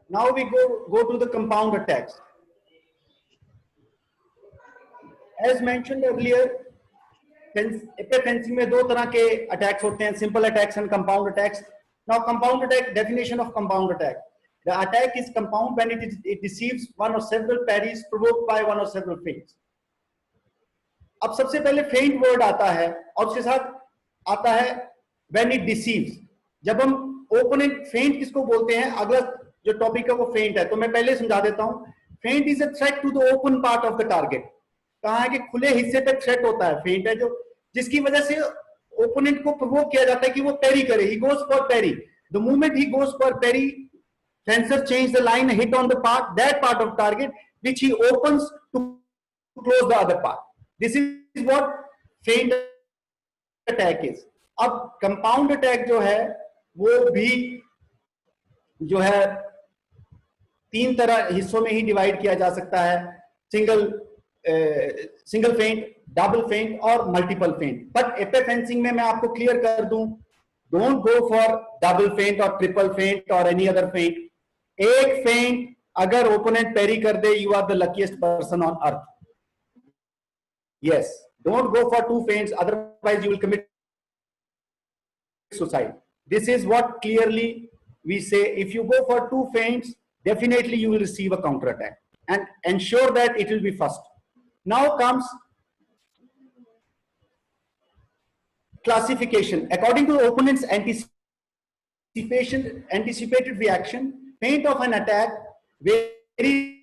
now we go to the compound attacks. As mentioned earlier, fencing में दो तरह के attacks होते हैं, simple attacks and compound attacks. Now compound attack, definition of compound attack. The attack is compound when it receives one or several parries provoked by one or several feints. अब सबसे पहले फेंट वर्ड आता है और उसके साथ आता है व्हेन इट डिसीव्स। जब हम ओपोनेंट, फेंट किसको बोलते हैं, अगला जो टॉपिक है वो फेंट है, तो मैं पहले समझा देता हूं। Feint is a threat to the open part of the target. कहा है कि खुले हिस्से पे थ्रेट होता है, फेंट है जो जिसकी वजह से ओपोनेंट को प्रोवोक किया जाता है कि वो पैरी करे, he goes for parry. The moment he goes for parry, fencer change the line, hit on the part, that part of target which he opens to close the other part. This is what feint attack is. अब compound attack जो है वो भी जो है 3 तरह हिस्सों में ही डिवाइड किया जा सकता है, सिंगल फेंट, डबल फेंट और मल्टीपल फेंट। बट एपे फेंसिंग में मैं आपको क्लियर कर दूं, डोंट गो फॉर डबल फेंट और ट्रिपल फेंट और एनी अदर फेंट। एक फेंट अगर ओपोनेंट पैरी कर दे, you are the luckiest person on earth. Yes, don't go for 2 feints, otherwise you will commit suicide. This is what clearly we say. If you go for 2 feints, definitely you will receive a counter attack, and ensure that it will be first. Now comes classification according to the opponent's anticipated reaction. Feint of an attack varies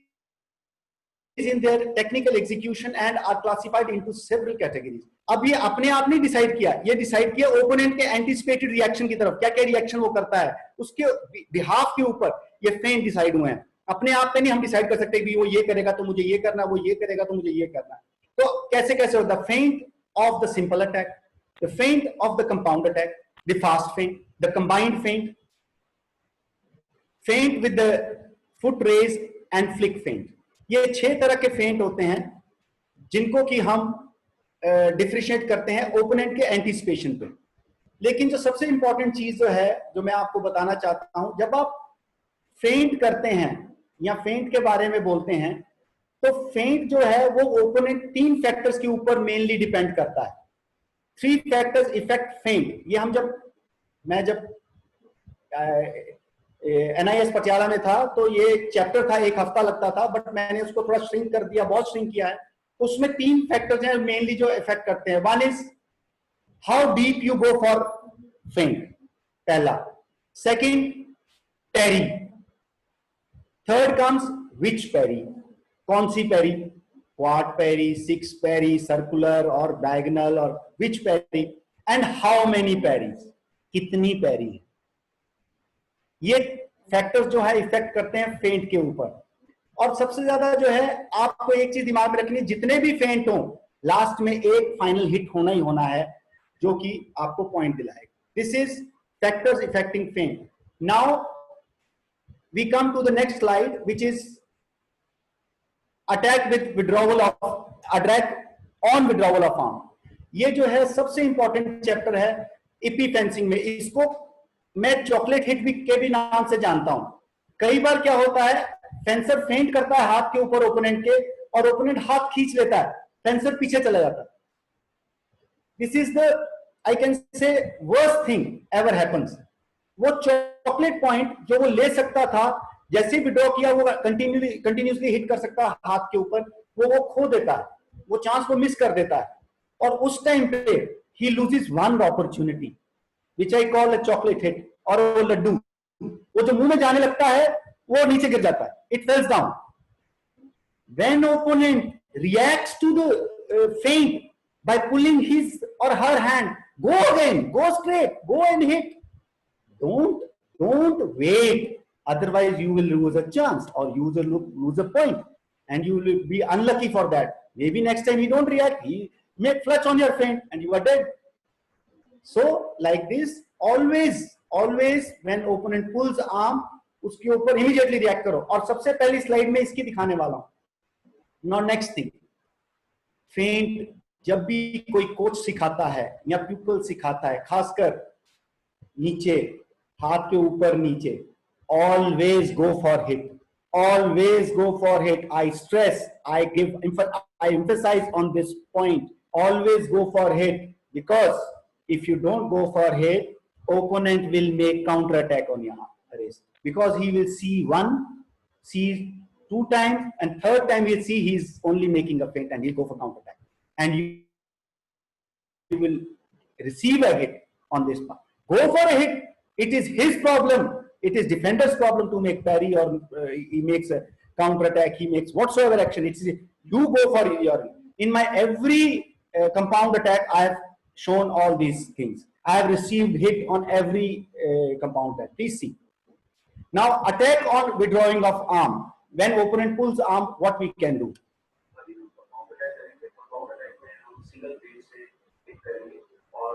in their technical execution and are classified into several categories. अब ये अपने आप नहीं decide किया, ये decide किया opponent के anticipated reaction की तरफ, क्या क्या रिएक्शन वो करता है उसके बिहाफ के ऊपर ये फेंट डिसाइड हुए हैं। अपने आप पे नहीं हम डिसाइड कर सकते कि वो ये करेगा तो मुझे ये करना, वो ये करेगा तो मुझे ये करना। तो कैसे कैसे होता है? Feint of the simple attack, the feint of the compound attack, the fast feint, the combined feint, feint with the foot raise and flick feint. ये 6 तरह के फेंट होते हैं जिनको कि हम डिफरेंशिएट करते हैं ओपोनेंट के एंटीसिपेशन पे। लेकिन जो सबसे इंपॉर्टेंट चीज जो है, जो मैं आपको बताना चाहता हूं, जब आप फेंट करते हैं या फेंट के बारे में बोलते हैं, तो फेंट जो है वो ओपोनेंट 3 फैक्टर्स के ऊपर मेनली डिपेंड करता है। 3 फैक्टर्स इफेक्ट फेंट। ये हम मैं जब NIS पटियाला में था तो ये चैप्टर था, 1 हफ्ता लगता था, बट मैंने उसको थोड़ा श्रिंक कर दिया, बहुत श्रिंक किया है। उसमें 3 फैक्टर्स हैं मेनली जो इफेक्ट करते हैं। One is how deep you go for feint, पहला। Second, parry. Third comes which parry, कौन सी parry, quarte parry, 6 parry, circular और डायगोनल, और which parry, and how many parries, कितनी पैरी है। ये फैक्टर्स जो है इफेक्ट करते हैं फेंट के ऊपर। और सबसे ज्यादा जो है आपको एक चीज दिमाग में रखनी है, जितने भी फेंट हो लास्ट में एक फाइनल हिट होना ही होना है जो कि आपको पॉइंट दिलाएगा। This is factors affecting feint. Now we come to the next slide which is attack with withdrawal of, attack on withdrawal of arm. ये जो है सबसे इंपॉर्टेंट चैप्टर है इपी फेंसिंग में। इसको मैं चॉकलेट हिट के भी नाम से जानता हूं। कई बार क्या होता है, फेंसर फेंट करता है हाथ के ऊपर ओपोनेंट के, और ओपोनेंट हाथ खींच लेता है, फेंसर पीछे चला जाता है। This is the, I can say, worst thing ever happens. वो चॉकलेट पॉइंट जो वो ले सकता था, जैसे विड्रॉ किया वो कंटिन्यूसली हिट कर सकता है हाथ के ऊपर, वो खो देता है, वो चांस को मिस कर देता है। और उस टाइम पे ही loses one opportunity which I call a chocolate hit, और वो लड्डू वो जो मुंह में जाने लगता है वो नीचे गिर जाता है, it fails down. When opponent reacts to the feint by pulling his or her hand, go again, go straight, go and hit. Don't wait, otherwise you will lose a chance or you will lose a point and you will be unlucky for that. Maybe next time he don't react, he may flush on your feint and you are dead. So like this, always when opponent pulls arm, उसके ऊपर immediately react करो। और सबसे पहली slide में इसकी दिखाने वाला हूं। Now next thing, फेंट जब भी कोई कोच सिखाता है या प्यूपल सिखाता है, खासकर नीचे, हाथ के ऊपर नीचे, always go for hit, always go for hit. I stress, I emphasize on this point, always go for hit, because if you don't go for hit, opponent will make counter attack on your wrist, because he will see 2 times, and 3rd time he'll see he's only making a feint and he'll go for counter attack. and you will receive a hit on this part. Go for a hit. It is his problem. It is defender's problem to make parry, or he makes a counter attack. He makes whatsoever action. It's you go for your. In my every compound attack, I have shown all these things. I have received hit on every compound attack. Please see. Now attack on withdrawing of arm. When opponent pulls arm, what we can do? Single page से pick करेंगे और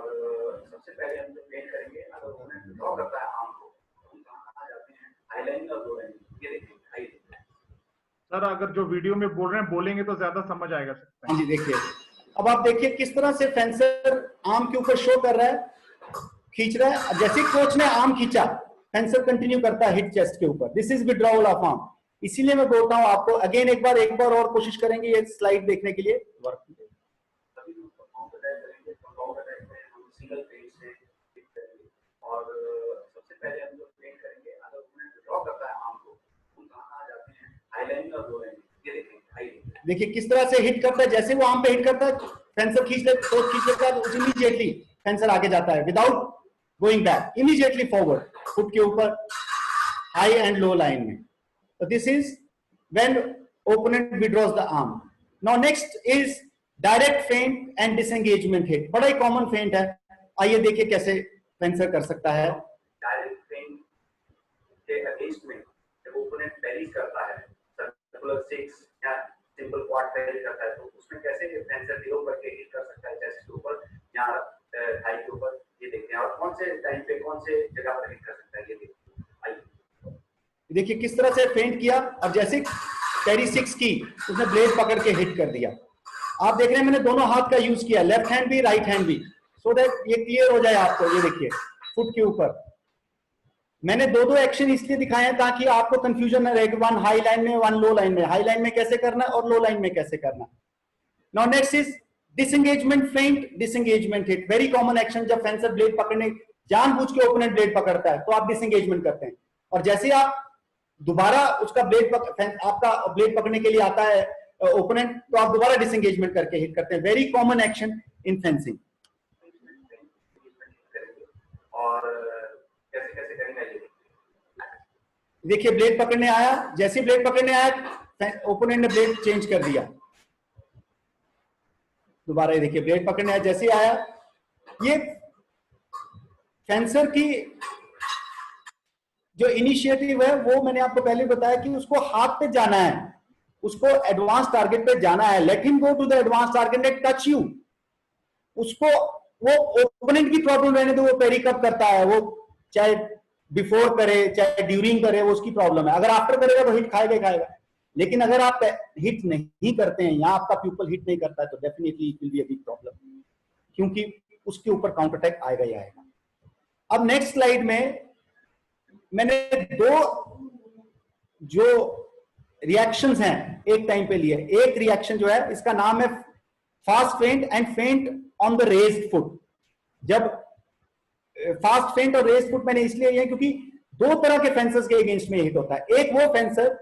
सबसे पहले हम paint करेंगे, अगर opponent draw करता है आर्म को तो कहां आ जाते हैं, हाईलाइन और लो लाइन। ये देखिए हाई। सर अगर जो वीडियो में बोल रहे हैं बोलेंगे तो ज्यादा समझ आएगा सर। हाँ जी, देखिए अब आप देखिए किस तरह से फेंसर आर्म के ऊपर शो कर रहा है, खींच रहा है। जैसे कोच ने आर्म खींचा, फेंसर कंटिन्यू करता है हिट चेस्ट के ऊपर। This is withdrawal of arm. इसीलिए मैं बोलता हूं आपको अगेन एक बार और कोशिश करेंगे ये स्लाइड देखने के लिए। सिंगल पेज से पिक करेंगे और सबसे पहले हम लोग पेंट करेंगे, अगर ओपोनेंट ड्रॉ करता है आर्म को तो कहां आ जाते हैं, हाईलाइन और लो लाइन। ये देखिए हाई। देखिए किस तरह से हिट करता है। जैसे वो आर्म पे हिट करता है, फेंसर खींच लेता है, इमीडिएटली फेंसर आगे जाता है without going back, immediately forward foot के ऊपर हाई एंड लो लाइन में। तो this is when opponent withdraws the arm. Now next is direct फेंट एंड डिसएंगेजमेंट हिट। बड़ा ही कॉमन फेंट है। आइए देखिए कैसे फेंसर कर सकता है। डायरेक्ट फेंट के अगेंस्ट में जब ओपोनेंट पैरी करता है, सर्कुलर सिक्स या सिंपल क्वाड पैरी करता है, तो उसमें कैसे फेंसर लो करके हिट कर सकता है, चेस्ट के ऊपर या थाई के ऊपर। ये देखते हैं और कौन से टाइम पे कौन से जगह पर हिट कर सकता है। ये देखिए आइए देखिए किस तरह से फेंट किया। अब जैसे पैरी 6 की, उसने ब्लेड पकड़ के हिट कर दिया। आप देख रहे हैं मैंने दोनों हाथ का यूज किया, लेफ्ट हैंड भी राइट हैंड भी, सो दैट ये क्लियर हो जाए आपको। ये देखिए फुट के ऊपर मैंने दो एक्शन इसलिए दिखाए हैं ताकि आपको कंफ्यूजन न रहे कि वन हाई लाइन में वन लो लाइन में, हाई लाइन में कैसे करना और लो लाइन में कैसे करना। नाउ नेक्स्ट इज डिसएंगेजमेंट फेंट, disengagement hit. Very common action. जब फेंसर ब्लेड पकड़ने जानबूझ के ओपोनेंट ब्लेड पकड़ता है तो आप डिसएंगेजमेंट करते हैं, और जैसे आप दोबारा उसका आपका ब्लेड पकड़ने के लिए आता है ओपोनेंट, तो आप दोबारा डिसएंगेजमेंट करके हिट करते हैं। Very common action in fencing. और कैसे कैसे करेंगे। देखिए ब्लेड पकड़ने आया, जैसे ब्लेड पकड़ने आया ओपोनेंट ने ब्लेड चेंज कर दिया। दोबारा ये देखिए ब्लेड पकड़ने आया, जैसे आया। ये फेंसर की जो इनिशिएटिव है वो मैंने आपको पहले बताया कि उसको हाथ पे जाना है, उसको एडवांस टारगेट पे जाना है। Let him go to the advance target and touch you. उसको वो ओपोनेंट की प्रॉब्लम रहने दो, वो पेरी कब करता है, वो चाहे बिफोर करे चाहे ड्यूरिंग करे, वो उसकी प्रॉब्लम है। अगर आफ्टर करेगा तो हिट खाएगा ही खाएगा। लेकिन अगर आप हिट नहीं करते हैं या आपका प्यूपल हिट नहीं करता है तो definitely it will be a big problem, क्योंकि उसके ऊपर काउंटर अटैक आएगा ही आएगा। अब नेक्स्ट स्लाइड में मैंने दो जो रिएक्शंस हैं एक टाइम पे लिए। एक रिएक्शन जो है इसका नाम है फास्ट फेंट एंड फेंट ऑन द रेज्ड फुट। जब फास्ट फेंट और रेज्ड फुट मैंने इसलिए लिया क्योंकि दो तरह के फेंसर्स के अगेंस्ट में हिट होता है। एक वो फेंसर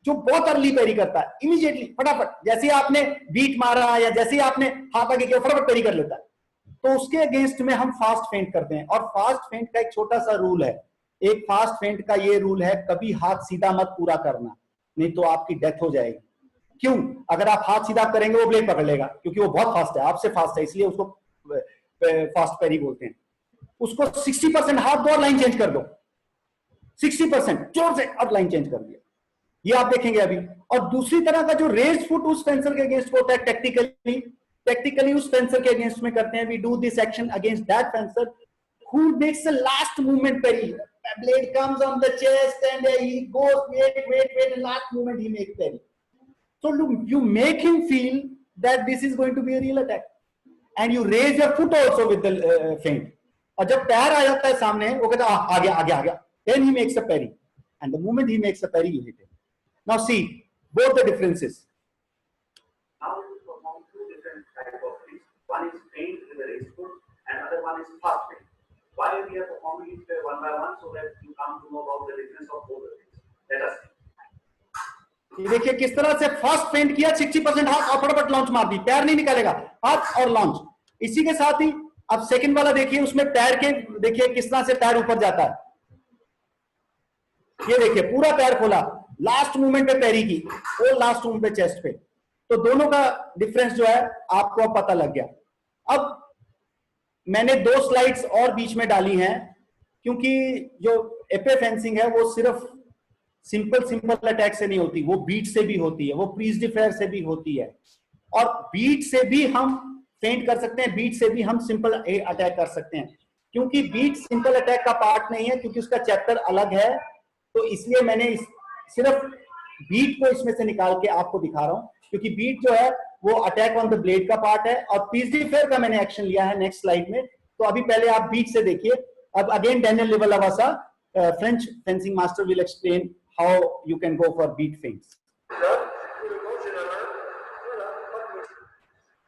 जो बहुत अर्ली पेरी करता है, इमीडिएटली फटाफट, जैसे आपने बीट मारा या जैसे आपने हाथ आगे किया फटाफट पेरी कर लेता है, तो उसके अगेंस्ट में हम फास्ट फेंट करते हैं। और फास्ट फेंट का एक छोटा सा रूल है। एक फास्ट फेंट का ये रूल है, कभी हाथ सीधा मत पूरा करना, नहीं तो आपकी डेथ हो जाएगी। क्यों? अगर आप हाथ सीधा करेंगे वो ब्लेड पकड़ लेगा, क्योंकि वो बहुत फास्ट है, आपसे फास्ट है, इसलिए उसको फास्ट पेरी बोलते हैं। उसको 60% हाथ दो और लाइन चेंज कर दो, 60% जोर से और लाइन चेंज कर दिया, ये आप देखेंगे अभी। और दूसरी तरह का जो रेज्ड फुट उस फेंसर के अगेंस्ट होता है, टेक्निकली उस फेंसर के अगेंस्ट में करते हैं। We do this action against that fencer who makes the last movement parry. Blade comes on the chest and he goes wait and last movement he makes parry. So look, you make him feel that this is going to be a real attack and you raise your foot also with the feint. और जब पैर आ जाता है सामने, वो कहता है आ गया, then he makes a parry, and the moment he makes a parry you hit him. Now see both the differences. Now we will perform two different type of feint. One is feint with the raised foot and other one is fast feint. Why we are performing it one by one, so that you come to know about the difference of both the things. Let us see. ये देखिए किस तरह से first फेंट किया, 60% हाथ और फटाफट लॉन्च मार दी, पैर नहीं निकालेगा, हाथ और लॉन्च। इसी के साथ ही अब सेकंड वाला देखिए, उसमें पैर के देखिए किस तरह से पैर ऊपर जाता है, ये देखिए पूरा पैर खोला, लास्ट मूवमेंट पे पैरी की और लास्ट मूवमेंट पे चेस्ट पे। तो दोनों का डिफरेंस जो है आपको अब पता लग गया। अब मैंने 2 स्लाइड्स और बीच में डाली हैं, क्योंकि जो एपे फेंसिंग है वो सिर्फ सिंपल अटैक से नहीं होती, वो बीट से भी होती है, वो प्रीज डिफेयर से भी होती है, और बीट से भी हम फेंट कर सकते हैं, बीट से भी हम सिंपल अटैक कर सकते हैं। क्योंकि बीट सिंपल अटैक का पार्ट नहीं है, क्योंकि उसका चैप्टर अलग है, तो इसलिए मैंने सिर्फ बीट को इसमें से निकाल के आपको दिखा रहा हूं, क्योंकि बीट जो है वो अटैक ऑन द ब्लेड का पार्ट है, और प्रीज डिफेयर का मैंने एक्शन लिया है नेक्स्ट स्लाइड में। तो अभी पहले आप बीट से देखिए। अब again Daniel Levavasseur, French fencing master, will explain how you can go for beat feints.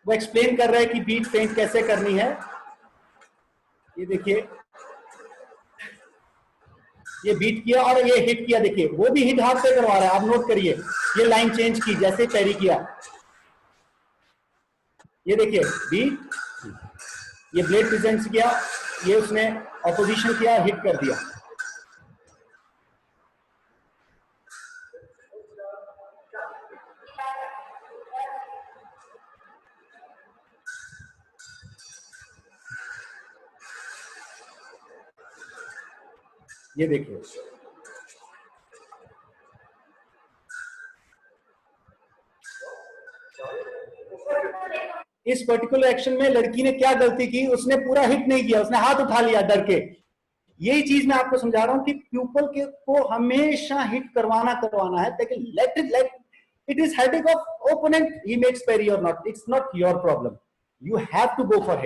वो एक्सप्लेन कर रहा है कि बीट फेंट कैसे करनी है। ये देखिए, ये बीट किया और ये हिट किया, देखिए वो भी हिट हाथ से करवा रहा है। आप नोट करिए, ये लाइन चेंज की जैसे पैरी किया, ये देखिए बीट, ये ब्लेड प्रेजेंट किया, ये उसने ऑपोजिशन किया, हिट कर दिया। ये देखिए, इस पर्टिकुलर एक्शन में लड़की ने क्या गलती की, उसने पूरा हिट नहीं किया, उसने हाथ उठा लिया डर के। यही चीज मैं आपको समझा रहा हूं कि प्यूपल के को हमेशा हिट करवाना है, लेकिन let it is headache of opponent, he makes parry और not, it's not your problem, you have to go for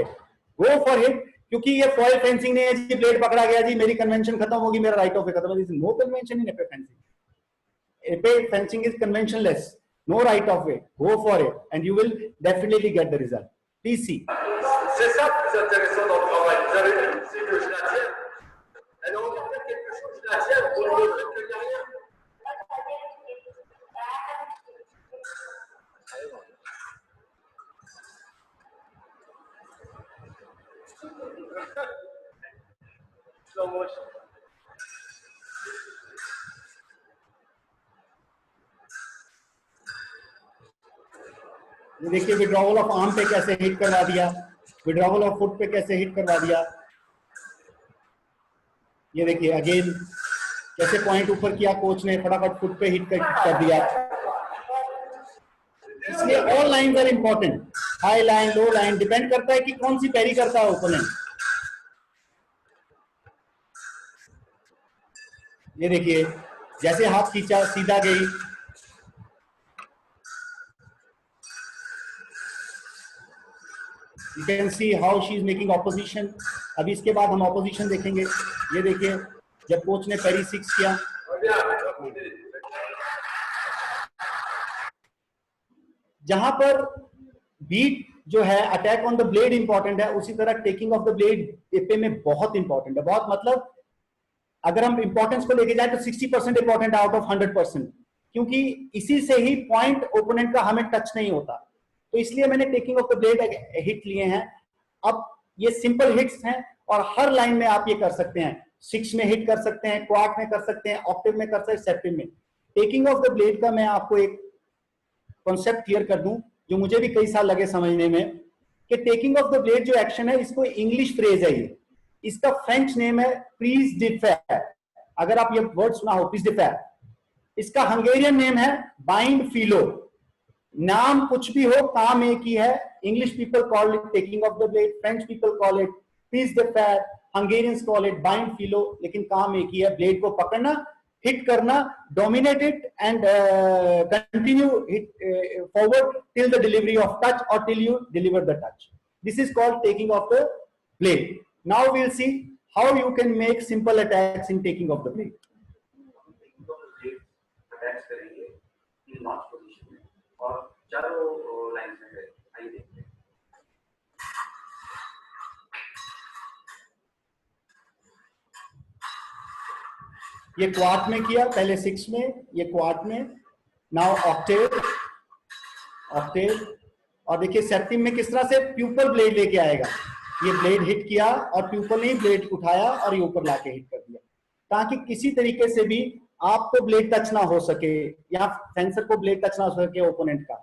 hit. क्योंकि ये फॉयल फेंसिंग नहीं है जी, ब्लेड पकड़ा गया जी, मेरी कन्वेंशन खत्म होगी, मेरा राइट ऑफ वे खत्म होगी। No convention in epee fencing. Epee fencing is conventionless, no right of way, go for it and you will definitely get the result. Please see. C'est ça le plus intéressant dans le travail. Vous avez vu, c'est que je la tiens. Elle est en train de faire quelque chose, je la tiens pour le montrer qu'il n'y a rien. Slow motion. ये देखिए withdrawal of arm पे कैसे hit करवा दिया, withdrawal of foot पे कैसे hit करवा दिया। ये देखिए अगेन कैसे पॉइंट ऊपर किया कोच ने, फटाफट फुट पे हिट कर दिया। इसलिए all lines are important, high line low line, depend करता है कि कौन सी पैरी करता है ओपोनेंट। ये देखिए जैसे हाथ खींचा सीधा गई, You can see how she is making opposition. अभी इसके बाद हम opposition देखेंगे। ये देखिए जब कोच ने पैरी 6 किया, जहां पर बीट जो है attack on the blade important है, उसी तरह टेकिंग ऑफ द ब्लेड एपे में बहुत इंपॉर्टेंट है। बहुत मतलब अगर हम इंपॉर्टेंस को लेके जाए तो 60% इंपॉर्टेंट आउट ऑफ 100%, क्योंकि इसी से ही पॉइंट ओपोनेंट का हमें टच नहीं होता। तो इसलिए मैंने taking off the blade hit लिए हैं। अब ये सिंपल हिट्स हैं और हर लाइन में आप ये कर सकते हैं, 6 में हिट कर सकते हैं, क्वार्ट में कर सकते हैं, ऑक्टेव में कर सकते हैं, सेप्टिम में। टेकिंग ऑफ द ब्लेड का मैं आपको एक कॉन्सेप्ट क्लियर कर दूं जो मुझे भी कई साल लगे समझने में, कि टेकिंग ऑफ द ब्लेड जो एक्शन है, इसको इंग्लिश फ्रेज है, ये इसका फ्रेंच नेम है प्रीज डिफेयर। अगर आप ये वर्ड सुना हो प्रीज डिफेयर, इसका हंगेरियन नेम है बाइंड फिलो। नाम कुछ भी हो, काम एक ही है। English people call it taking off the blade, French people call it prise de fer, Hungarians call it bind फिलो, लेकिन काम एक ही है, ब्लेड को पकड़ना, हिट करना, dominate it and continue hit forward till the delivery of touch or till you deliver the touch. This is called taking of the blade. Now we'll see how you can make simple attacks in taking of the blade. Attach करेंगे in launch position में और चारों lines में करेंगे। आइए देखते हैं। ये क्वार्ट में किया, पहले 6 में, ये क्वार्ट में, नाउ ऑक्टेव, ऑक्टेव, और देखिए सेप्टिम में किस तरह से प्यूपल ब्लेड लेके आएगा। ये ब्लेड हिट किया और प्यूपल ने ब्लेड उठाया और ये ऊपर लाके हिट कर दिया, ताकि किसी तरीके से भी आपको ब्लेड टच ना हो सके या फेंसर को ब्लेड टच ना हो सके ओपोनेंट का।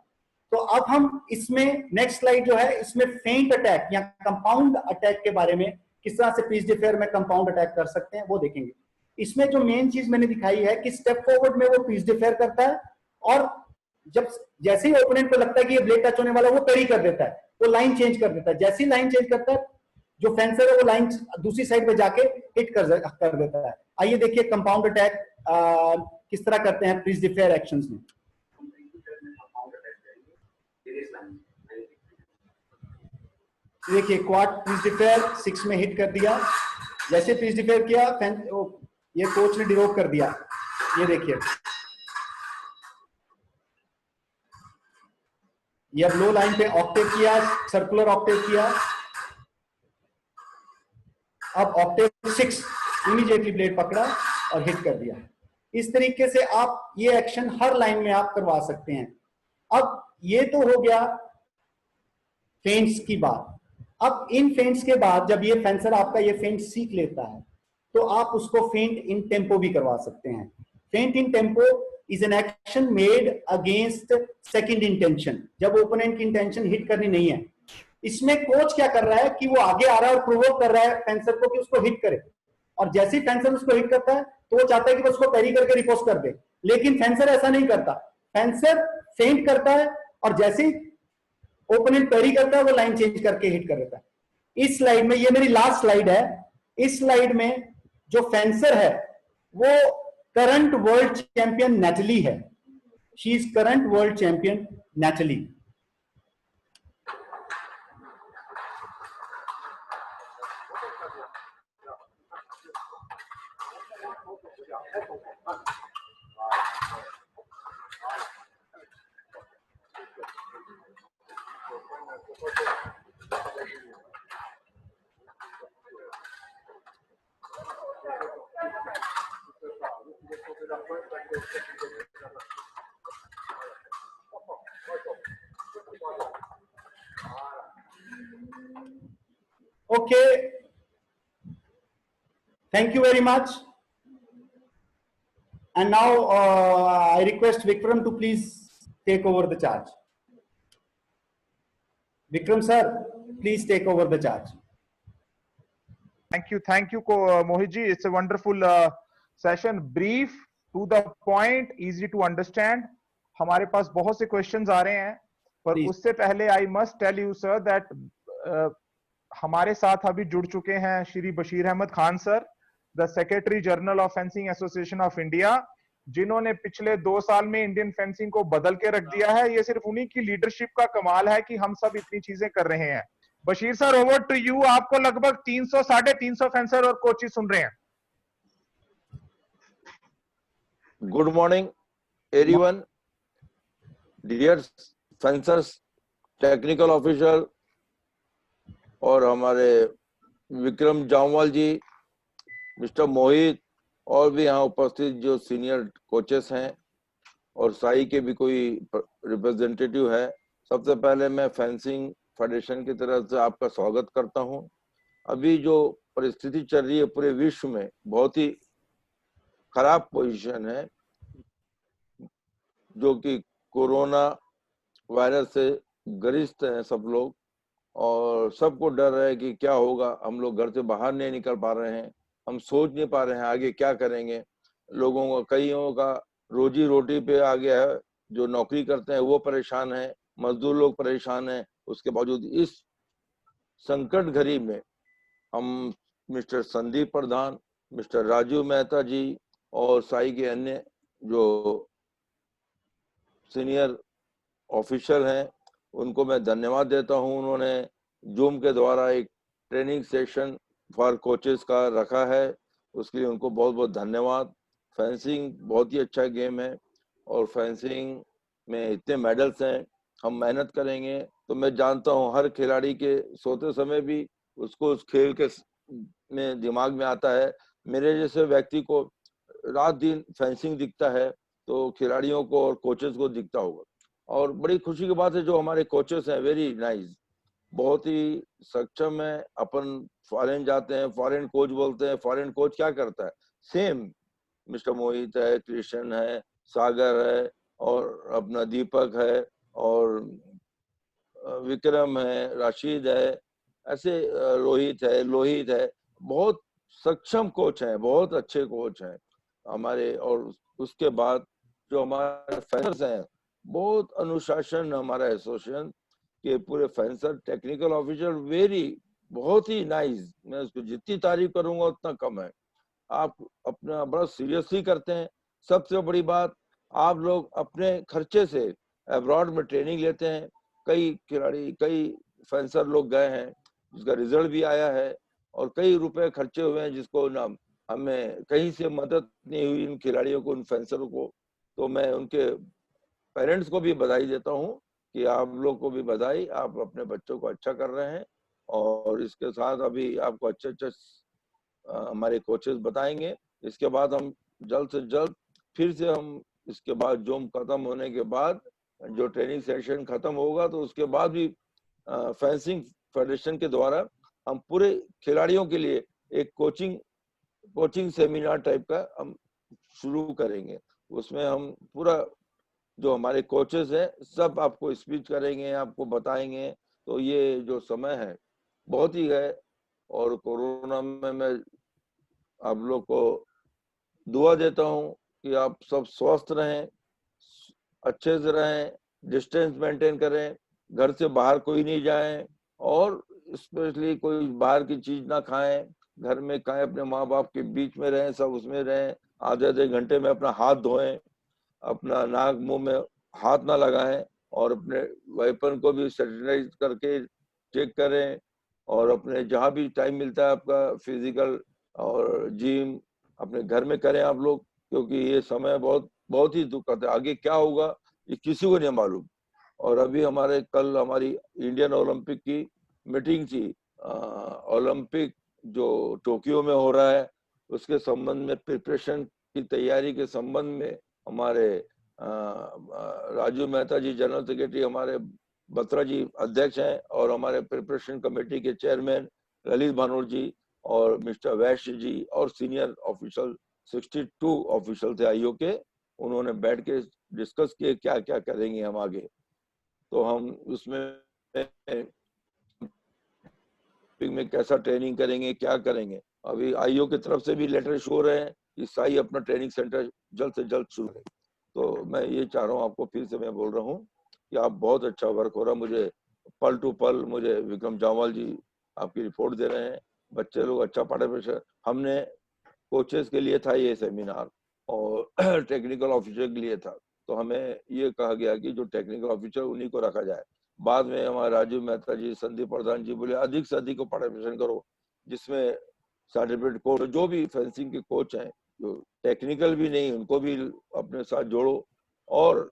तो अब हम इसमें नेक्स्ट स्लाइड जो है, इसमें फेंट अटैक या कंपाउंड अटैक के बारे में, किस तरह से पीस डिफेयर में कंपाउंड अटैक कर सकते हैं वो देखेंगे। इसमें जो मेन चीज मैंने दिखाई है कि स्टेप फॉरवर्ड में वो पीस डिफेयर करता है, और जब जैसे ही ओपोनेंट को लगता है कि ये ब्लेड टच होने वाला, वो पेरी कर देता है, वो लाइन चेंज कर देता है। जैसे ही लाइन चेंज करता है, जो फेंसर है वो लाइन दूसरी साइड पे जाके हिट कर देता है। आइए देखिए कंपाउंड अटैक किस तरह करते हैं पीस डिफेयर एक्शंस में। देखिए क्वाड पीस डिफेयर 6 में हिट कर दिया। जैसे पीस डिफेयर किया, ये कोच ने डिरोक कर दिया। ये देखिए ये लो लाइन पे ऑक्टेव किया, सर्कुलर ऑक्टेव किया। अब ऑक्टेव 6 इमीडिएटली ब्लेड पकड़ा और हिट कर दिया। इस तरीके से आप ये एक्शन हर लाइन में आप करवा सकते हैं। अब ये तो हो गया फेंट्स की बात। अब इन फेंट्स के बाद जब ये फेंसर आपका ये फेंट सीख लेता है, तो आप उसको फेंट इन टेम्पो भी करवा सकते हैं। Feint in tempo is an action made against second intention, जब ओपोनेंट की इंटेंशन हिट करनी नहीं है। इसमें कोच क्या कर रहा है कि वो आगे आ रहा है और प्रोवोक कर रहा है फेंसर को कि उसको हिट करे, और जैसे ही फेंसर उसको हिट करता है तो वो चाहता है कि उसको पैरी करके रिपोस्ट कर दे, लेकिन फेंसर ऐसा नहीं करता। फेंसर फेंट करता है और जैसे ही ओपोनेंट पैरी करता है वो लाइन चेंज करके हिट कर देता है। इस स्लाइड में, ये मेरी लास्ट स्लाइड है, इस स्लाइड में जो फेंसर है वो करंट वर्ल्ड चैंपियन नेटली है। She is current world champion neatly. Okay, thank you very much. And now I request Vikram to please take over the charge. Vikram sir, please take over the charge. Thank you, Mohit ji. It's a wonderful session. Brief, to the point, easy to understand. हमारे पास बहुत से questions आ रहे हैं, पर Please. उससे पहले I must tell you sir that हमारे साथ अभी जुड़ चुके हैं Shri Bashir Ahmad Khan sir, the secretary general of fencing association of India, जिन्होंने पिछले 2 साल में इंडियन फेंसिंग को बदल के रख दिया है। ये सिर्फ उन्हीं की लीडरशिप का कमाल है कि हम सब इतनी चीजें कर रहे हैं। Bashir sir, over to you. आपको लगभग 300 350 फेंसर और कोचेस सुन रहे हैं। Good morning everyone, dear fencers, technical officer और हमारे विक्रम जामवाल जी, मिस्टर मोहित, और भी यहाँ उपस्थित जो सीनियर कोचेस हैं, और साई के भी कोई रिप्रेजेंटेटिव है। सबसे पहले मैं फेंसिंग फेडरेशन की तरफ से आपका स्वागत करता हूं। अभी जो परिस्थिति चल रही है पूरे विश्व में, बहुत ही खराब पोजीशन है, जो कि कोरोना वायरस से ग्रस्त हैं सब लोग, और सबको डर है कि क्या होगा। हम लोग घर से बाहर नहीं निकल पा रहे हैं, हम सोच नहीं पा रहे हैं आगे क्या करेंगे। लोगों का, कईयों का रोजी रोटी पे आ गया है, जो नौकरी करते हैं वो परेशान है, मजदूर लोग परेशान हैं। उसके बावजूद इस संकट घड़ी में हम मिस्टर संदीप प्रधान, मिस्टर राजू मेहता जी और साई के अन्य जो सीनियर ऑफिसर हैं, उनको मैं धन्यवाद देता हूं। उन्होंने जूम के द्वारा एक ट्रेनिंग सेशन फॉर कोचेस का रखा है, उसके लिए उनको बहुत बहुत धन्यवाद। फेंसिंग बहुत ही अच्छा गेम है, और फेंसिंग में इतने मेडल्स हैं। हम मेहनत करेंगे तो मैं जानता हूं हर खिलाड़ी के सोते समय भी उसको उस खेल के में दिमाग में आता है। मेरे जैसे व्यक्ति को रात दिन फेंसिंग दिखता है, तो खिलाड़ियों को और कोचेस को दिखता होगा। और बड़ी खुशी की बात है जो हमारे कोचेस हैं, वेरी नाइस, बहुत ही सक्षम है। अपन फॉरेन जाते हैं, फॉरेन कोच बोलते हैं, फॉरेन कोच क्या करता है, सेम मिस्टर मोहित है, कृष्ण है, सागर है, और अपना दीपक है, और विक्रम है, राशिद है, ऐसे लोहित है, बहुत सक्षम कोच हैं, बहुत अच्छे कोच हैं हमारे। और उसके बाद जो हमारे फेंसर्स हैं, बहुत अनुशासन, हमारा एसोसिएशन के पूरे फेंसर, टेक्निकल ऑफिसर वेरी, बहुत ही नाइस। मैं उसको जितनी तारीफ करूंगा उतना कम है। आप अपना बड़ा सीरियसली करते हैं। सबसे बड़ी बात, आप लोग अपने खर्चे से अब्रॉड में ट्रेनिंग लेते हैं। कई खिलाड़ी, कई फेंसर लोग गए हैं जिसका रिजल्ट भी आया है, और कई रुपए खर्चे हुए हैं जिसको ना हमें कहीं से मदद नहीं हुई इन खिलाड़ियों को, उन फेंसरों को। तो मैं उनके पेरेंट्स को भी बधाई देता हूँ कि आप लोग को भी बधाई, आप अपने बच्चों को अच्छा कर रहे हैं। और इसके साथ अभी आपको अच्छे अच्छे हमारे कोचेस बताएंगे। इसके बाद हम जल्द से जल्द फिर से हम, इसके बाद जूम खत्म होने के बाद जो ट्रेनिंग सेशन खत्म होगा, तो उसके बाद भी फेंसिंग फेडरेशन के द्वारा हम पूरे खिलाड़ियों के लिए एक कोचिंग सेमिनार टाइप का हम शुरू करेंगे। उसमें हम पूरा जो हमारे कोचेस हैं सब आपको स्पीच करेंगे, आपको बताएंगे। तो ये जो समय है बहुत ही है, और कोरोना में मैं आप लोग को दुआ देता हूँ कि आप सब स्वस्थ रहें, अच्छे से रहें, डिस्टेंस मेंटेन करें, घर से बाहर कोई नहीं जाएं, और स्पेशली कोई बाहर की चीज ना खाएं, घर में खाएं, अपने माँ बाप के बीच में रहें, सब उसमें रहें। आधे आधे घंटे में अपना हाथ धोएं, अपना नाक मुंह में हाथ ना लगाएं, और अपने वेपन को भी सैनिटाइज करके चेक करें। और अपने जहाँ भी टाइम मिलता है आपका फिजिकल और जिम अपने घर में करें आप लोग, क्योंकि ये समय बहुत ही दुखद है। आगे क्या होगा ये किसी को नहीं मालूम। और अभी कल हमारी इंडियन ओलंपिक की मीटिंग थी। ओलंपिक जो टोक्यो में हो रहा है उसके संबंध में, प्रिपरेशन की तैयारी के संबंध में हमारे राजू मेहता जी जनरल सेक्रेटरी, हमारे बत्रा जी अध्यक्ष हैं, और हमारे प्रिपरेशन कमेटी के चेयरमैन ललित भानोर जी, और मिस्टर वैश्य जी, और सीनियर ऑफिशियल 62 ऑफिशियल थे आईओ के। उन्होंने बैठ के डिस्कस किए क्या क्या करेंगे हम आगे। तो हम उसमें में कैसा ट्रेनिंग करेंगे, क्या करेंगे। अभी आईओ की तरफ से भी लेटर शो रहे हैं कि साई अपना ट्रेनिंग सेंटर जल्द से जल्द शुरू करें। तो मैं ये चाह रहा हूँ, आपको फिर से मैं बोल रहा हूँ कि आप बहुत अच्छा वर्क हो रहा है। मुझे पल टू पल मुझे विक्रम जामवाल जी आपकी रिपोर्ट दे रहे हैं, बच्चे लोग अच्छा पार्टिसिपेशन। हमने कोचेस के लिए था ये सेमिनार, और टेक्निकल ऑफिसर के लिए था। तो हमें ये कहा गया कि जो टेक्निकल ऑफिसर उन्हीं को रखा जाए। बाद में हमारे राजीव मेहता जी, संदीप प्रधान जी बोले अधिक से अधिक को पार्टिसिपेशन करो, जिसमें सर्टिफिकेट कोच, जो भी फेंसिंग के कोच हैं, जो टेक्निकल भी नहीं, उनको भी अपने साथ जोड़ो। और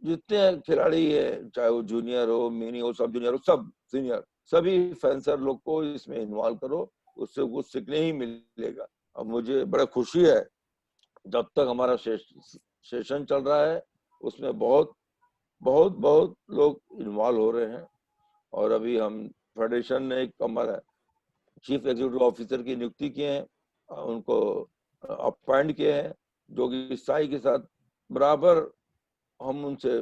जितने खिलाड़ी है, चाहे वो जूनियर हो, मिनी हो, सब जूनियर हो, सब सीनियर, सभी फेंसर लोग को इसमें इन्वॉल्व करो, उससे कुछ सीखने ही मिलेगा। अब मुझे बड़ा खुशी है, जब तक हमारा सेशन चल रहा है उसमें बहुत बहुत बहुत लोग इन्वॉल्व हो रहे हैं। और अभी हम फेडरेशन ने एक हमारा चीफ एग्जीक्यूटिव ऑफिसर की नियुक्ति किए हैं, उनको अपॉइंट किए हैं, जो कि साई के साथ बराबर हम उनसे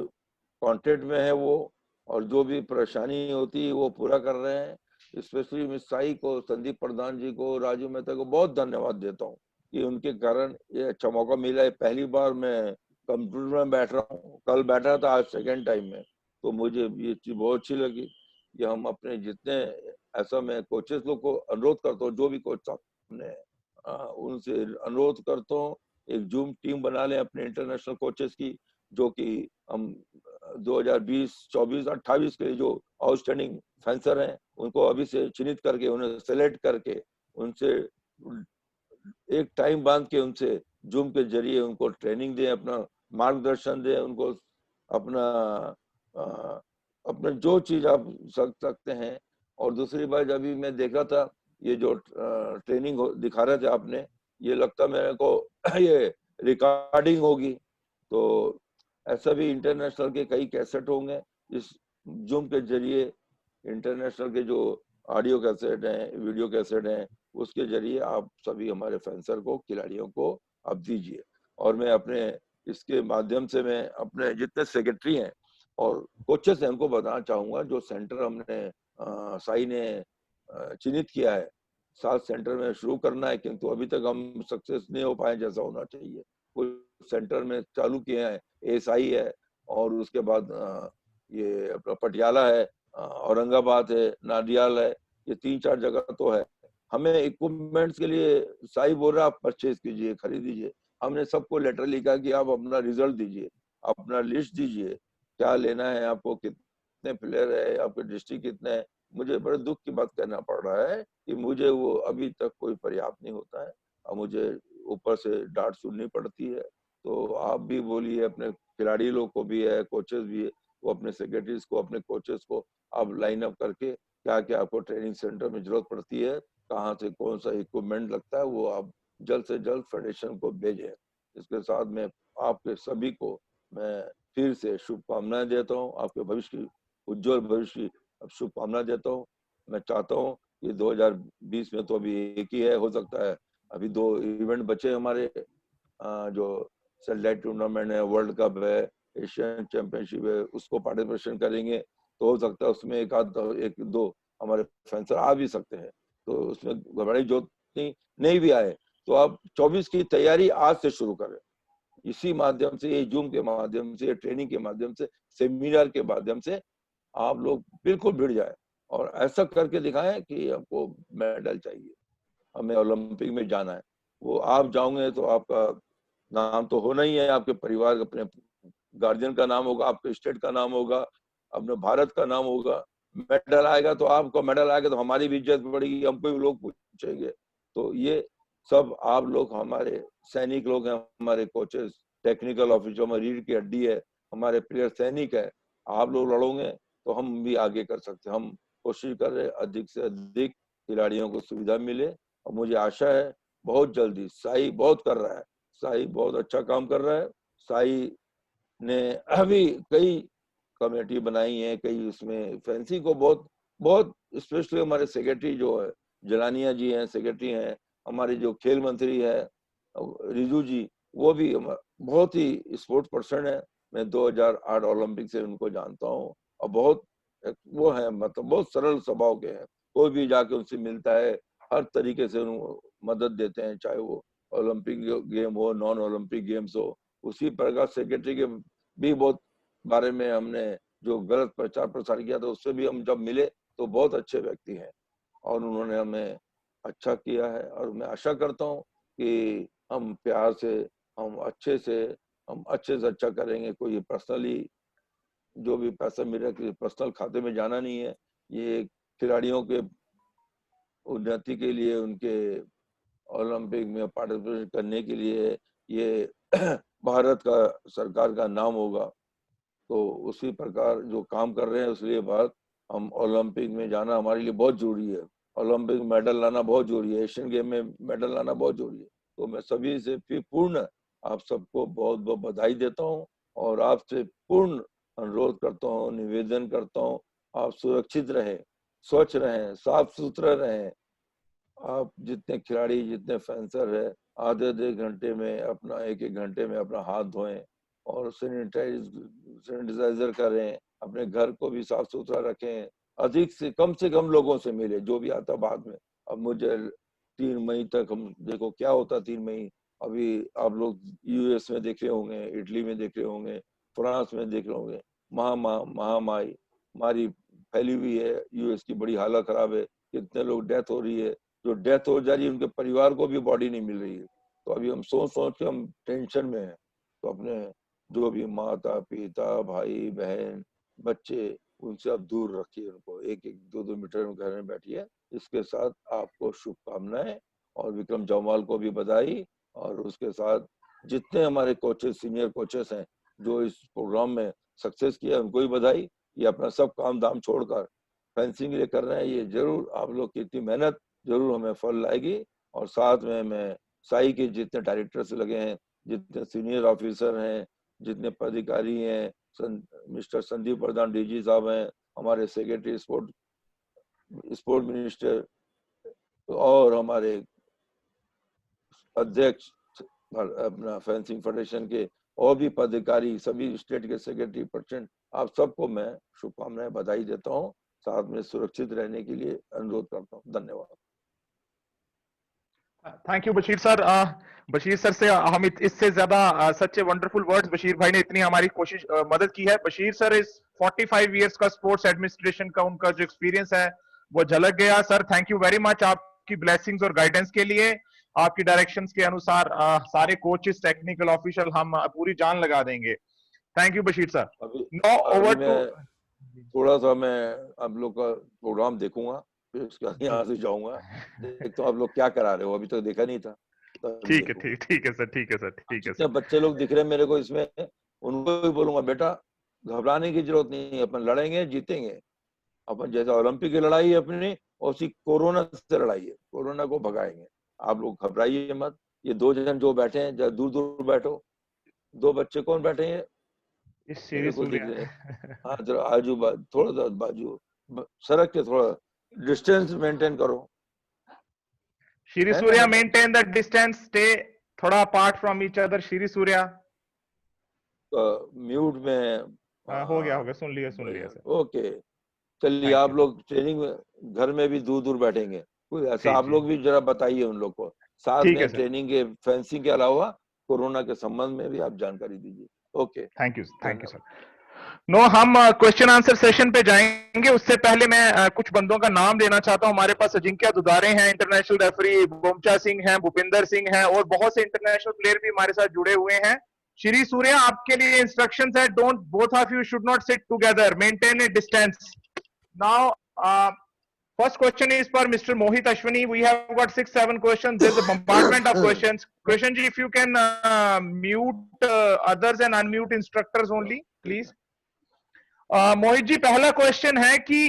कांटेक्ट में है वो, और जो भी परेशानी होती है वो पूरा कर रहे हैं। स्पेशली मिस साई को, संदीप प्रधान जी को, राजू मेहता को बहुत धन्यवाद देता हूँ कि उनके कारण ये अच्छा मौका मिला है। पहली बार मैं कंप्यूटर में बैठ रहा हूँ, कल बैठा था, आज सेकेंड टाइम में। तो मुझे ये चीज बहुत अच्छी लगी कि हम अपने जितने, ऐसा मैं कोचेस लोग को अनुरोध करता हूँ, जो भी कोच सामने उनसे अनुरोध करता हूँ एक जूम टीम बना लें अपने इंटरनेशनल कोचेस की, जो कि हम 2020, 24, 28 के जो आउटस्टैंडिंग फेंसर हैं उनको अभी से चिन्हित करके, उन्हें सेलेक्ट करके, उनसे एक टाइम बांध के उनसे जूम के जरिए उनको ट्रेनिंग दें, अपना मार्गदर्शन दें, उनको अपना जो चीज आप सकते हैं। और दूसरी बात, अभी मैं देखा था ये जो ट्रेनिंग दिखा रहे थे आपने, ये लगता मेरे को ये रिकॉर्डिंग होगी, तो ऐसा भी इंटरनेशनल के कई कैसेट होंगे इस जूम के जरिए। इंटरनेशनल के जो ऑडियो कैसेट हैं, वीडियो कैसेट हैं, उसके जरिए आप सभी हमारे फेंसर को, खिलाड़ियों को आप दीजिए। और मैं अपने इसके माध्यम से मैं अपने जितने सेक्रेटरी हैं और कोचेस हैं उनको बताना चाहूंगा, जो सेंटर हमने साई ने चिन्हित किया है, 7 सेंटर में शुरू करना है, किंतु अभी तक हम सक्सेस नहीं हो पाए जैसा होना चाहिए। कुछ सेंटर में चालू किए हैं, एएसआई है, और उसके बाद ये अपना पटियाला है, औरंगाबाद है, नाडियाल है, ये 3-4 जगह तो है। हमें इक्विपमेंट्स के लिए साई बोल रहा, आप परचेज कीजिए, खरीदीजिए। हमने सबको लेटर लिखा कि आप अपना रिजल्ट दीजिए, अपना लिस्ट दीजिए, क्या लेना है आपको, कितने प्लेयर है, आपके डिस्ट्रिक्ट कितने है। मुझे बड़े दुख की बात कहना पड़ रहा है कि मुझे वो अभी तक कोई पर्याप्त नहीं होता है, और मुझे ऊपर से डांट सुननी पड़ती है। तो आप भी बोलिए, अपने खिलाड़ी लोग को भी है, कोचेस भी है, वो अपने सेक्रेटरीज को, अपने कोचेस को आप लाइन अप करके क्या क्या आपको ट्रेनिंग सेंटर में जरूरत पड़ती है, कहाँ से कौन सा इक्विपमेंट लगता है, वो आप जल्द से जल्द फेडरेशन को भेजें। इसके साथ में आपके सभी को मैं फिर से शुभकामनाएं देता हूँ, आपके भविष्य की, उज्जवल भविष्य की शुभकामनाएं देता हूँ। मैं चाहता हूँ कि 2020 में तो अभी एक ही है, हो सकता है अभी 2 इवेंट बचे हमारे, जो सेटेलाइट टूर्नामेंट है, वर्ल्ड कप है, एशियन चैंपियनशिप है, उसको पार्टिसिपेशन करेंगे, तो हो सकता है उसमें एक 2 हमारे फेंसर आ भी सकते हैं। तो उसमें घबराई जो नहीं भी आए तो आप 24 की तैयारी आज से शुरू करें। इसी माध्यम से, ये जूम के माध्यम से, ट्रेनिंग के माध्यम से, सेमिनार के माध्यम से आप लोग बिल्कुल भिड़ जाए और ऐसा करके दिखाएं कि हमको मेडल चाहिए, हमें ओलंपिक में जाना है। वो आप जाओगे तो आपका नाम तो होना ही है, आपके परिवार, अपने गार्जियन का नाम होगा, आपके स्टेट का नाम होगा, अपने भारत का नाम होगा। मेडल आएगा तो आपको, मेडल आएगा तो हमारी भी इज्जत बढ़ेगी, हमको भी लोग पूछेंगे। तो ये सब आप लोग हमारे सैनिक लोग हैं, हमारे कोचेस, टेक्निकल ऑफिसर, हमारी रीढ़ की हड्डी है, हमारे प्लेयर सैनिक है। आप लोग लड़ोगे तो हम भी आगे कर सकते हैं। हम कोशिश कर रहे हैं अधिक से अधिक खिलाड़ियों को सुविधा मिले, और मुझे आशा है बहुत जल्दी, साई बहुत कर रहा है, साई बहुत अच्छा काम कर रहा है। साई ने अभी कई कमेटी बनाई है, कई उसमें फेंसिंग को बहुत बहुत स्पेशली हमारे सेक्रेटरी जो है जलानिया जी हैं, सेक्रेटरी हैं, हमारे जो खेल मंत्री है रिजू जी, वो भी बहुत ही स्पोर्ट्स पर्सन है। मैं 2008 ओलंपिक से उनको जानता हूँ, और बहुत वो है, मतलब बहुत सरल स्वभाव के हैं। कोई भी जाके उनसे मिलता है, हर तरीके से उनको मदद देते हैं, चाहे वो ओलंपिक गेम हो, नॉन ओलंपिक गेम्स हो। उसी प्रकार सेक्रेटरी के भी बहुत बारे में हमने जो गलत प्रचार प्रसार किया था, उससे भी हम जब मिले तो बहुत अच्छे व्यक्ति हैं, और उन्होंने हमें अच्छा किया है। और मैं आशा करता हूँ कि हम प्यार से, हम अच्छे से अच्छा करेंगे। कोई पर्सनली जो भी पैसा मेरा पर्सनल खाते में जाना नहीं है, ये खिलाड़ियों के उन्नति के लिए, उनके ओलंपिक में पार्टिसिपेट करने के लिए, ये भारत का सरकार का नाम होगा। तो उसी प्रकार जो काम कर रहे हैं, उसलिए भारत, हम ओलंपिक में जाना हमारे लिए बहुत जरूरी है, ओलंपिक मेडल लाना बहुत जरूरी है, एशियन गेम में मेडल लाना बहुत जरूरी है। तो मैं सभी से फिर पूर्ण आप सबको बहुत बहुत बधाई देता हूँ, और आपसे पूर्ण अनुरोध करता हूँ, निवेदन करता हूँ, आप सुरक्षित रहें, स्वच्छ रहें, साफ सुथरा रहें। आप जितने खिलाड़ी, जितने फेंसर है, आधे घंटे में अपना, 1 घंटे में अपना हाथ धोएं और सैनिटाइजर करें, अपने घर को भी साफ सुथरा रखें, अधिक से कम लोगों से मिले, जो भी आता बाद में। अब मुझे 3 मई तक, हम देखो क्या होता 3 मई, अभी आप लोग यूएस में देख रहे होंगे, इटली में देख रहे होंगे, फ्रांस में देख रहे होंगे, महामारी मारी फैली हुई है, यूएस की बड़ी हालत खराब है, कितने लोग डेथ हो रही है, जो डेथ हो जा रही है उनके परिवार को भी बॉडी नहीं मिल रही है। तो अभी हम सोच के हम टेंशन में हैं। तो अपने जो भी माता पिता, भाई बहन, बच्चे, उनसे आप दूर रखिए, उनको 1-2 मीटर में घर में बैठिए। इसके साथ आपको शुभकामनाएं, और विक्रम जम्वाल को भी बधाई, और उसके साथ जितने हमारे कोचेस, सीनियर कोचेस हैं जो इस प्रोग्राम में सक्सेस किया, उनको भी बधाई। ये अपना सब काम धाम छोड़कर फेंसिंग लिए कर रहे हैं, ये जरूर आप लोग की इतनी मेहनत जरूर हमें फल लाएगी। और साथ में मैं साई के जितने डायरेक्टर्स लगे हैं, जितने सीनियर ऑफिसर हैं, जितने पदाधिकारी हैं, मिस्टर संदीप प्रधान डीजी साहब हैं, हमारे सेक्रेटरी स्पोर्ट मिनिस्टर और हमारे अध्यक्ष अपना फेंसिंग फेडरेशन के और भी पदाधिकारी, सभी स्टेट के सेक्रेटरी प्रेसिडेंट, आप सबको मैं शुभकामनाएं, बधाई देता हूं, साथ में सुरक्षित रहने के लिए अनुरोध करता हूं। धन्यवाद। Thank you Bashir sir. Bashir sir से हम इससे ज्यादा सच्चे वंडरफुल वर्ड्स, बशीर भाई ने इतनी हमारी कोशिश मदद की है। बशीर सर इस 45 इयर्स का स्पोर्ट्स एडमिनिस्ट्रेशन का उनका जो एक्सपीरियंस है वो झलक गया। Sir thank you very much आपकी ब्लेसिंग्स और गाइडेंस के लिए। आपकी डायरेक्शंस के अनुसार सारे कोचेस, टेक्निकल ऑफिशियल हम पूरी जान लगा देंगे। Thank you Bashir sir. No over to, थोड़ा सा मैं आप लोग का प्रोग्राम देखूंगा, फिर उसके बाद यहाँ से जाऊंगा, देखता हूँ आप लोग क्या करा रहे हो, अभी तक देखा नहीं था। ठीक है, ठीक है सर, ठीक है सर, ठीक है सर। बच्चे लोग दिख रहे हैं मेरे को इसमें, उनको भी बोलूंगा बेटा घबराने की जरूरत नहीं है, अपन लड़ेंगे, जीतेंगे। अपन जैसा ओलंपिक की लड़ाई है अपनी, उसी कोरोना से लड़ाई है, कोरोना को भगाएंगे। आप लोग घबराइए मत। ये 2 जन जो बैठे हैं, जरा दूर दूर बैठो। 2 बच्चे कौन बैठे हैं? हाँ जरा आजू बाजू, थोड़ा सा बाजू सड़क के थोड़ा डिस्टेंस मेंटेन करो। Shri Surya, maintain the distance, stay थोड़ा apart from each other. Shri Surya mute में। हो गया, सुन लिया सर। ओके, चलिए आप लोग ट्रेनिंग में घर में भी दूर दूर बैठेंगे, कोई ऐसा आप लोग भी जरा बताइए उन लोग को। साथ में ट्रेनिंग के फेंसिंग के अलावा कोरोना के संबंध में भी आप जानकारी दीजिए। Okay, thank you sir. No, हम क्वेश्चन आंसर सेशन पे जाएंगे। उससे पहले मैं कुछ बंदों का नाम लेना चाहता हूं। हमारे पास अजिंक्य दुधारे हैं, इंटरनेशनल रेफरी, बोमचा सिंह हैं, भूपिंदर सिंह हैं, और बहुत से इंटरनेशनल प्लेयर भी हमारे साथ जुड़े हुए हैं। श्री सूर्या, आपके लिए इंस्ट्रक्शंस है, don't, both of you should not sit together, maintain A distance. Now first question is for Mr. Mohit Ashwini. We have got 6-7 questions. There's a bombardment of questions. Question ji, if you can mute others and unmute instructors only, please. Mohit ji, पहला question है कि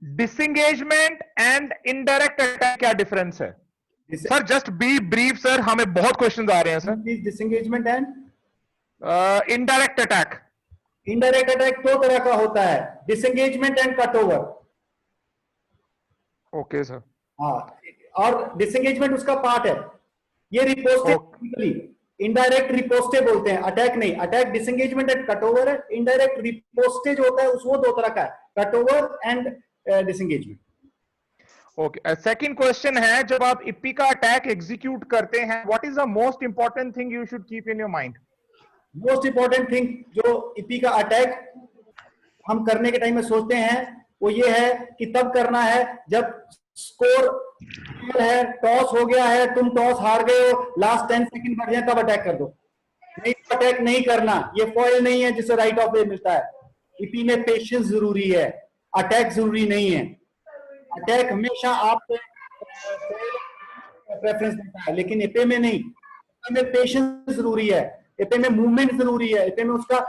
disengagement and indirect attack क्या difference है? Sir just be brief sir, हमें बहुत questions आ रहे हैं sir. Disengagement and indirect attack. Indirect attack 2 तरह का होता है, disengagement and cut over. Okay sir. हाँ, और डिसएंगेजमेंट उसका पार्ट है। ये रिपोस्टे, इनडायरेक्ट रिपोस्टे बोलते हैं, अटैक नहीं। Attack disengagement and cut over है। इनडायरेक्ट रिपोस्टे जो होता है वो 2 तरह का है, cut over and disengagement. Okay, second question है, जब आप इप्पी का अटैक एग्जीक्यूट करते हैं, what is the most important thing you should keep in your mind? Most important thing जो इप्पी का अटैक हम करने के टाइम में सोचते हैं वो ये है कि तब करना है जब स्कोर है, टॉस हो गया है, तुम टॉस हार गए हो, लास्ट 10 सेकंड बढ़ जाए तब अटैक कर दो। नहीं, अटैक नहीं करना, ये फॉइल नहीं है जिससे राइट ऑफ वे मिलता है। ईपी में पेशेंस जरूरी है, अटैक जरूरी नहीं है। अटैक हमेशा आप प्रेफरेंस देता है, लेकिन एपे में नहीं। एपे में पेशेंस जरूरी है, एपे में मूवमेंट जरूरी है, एपे में उसका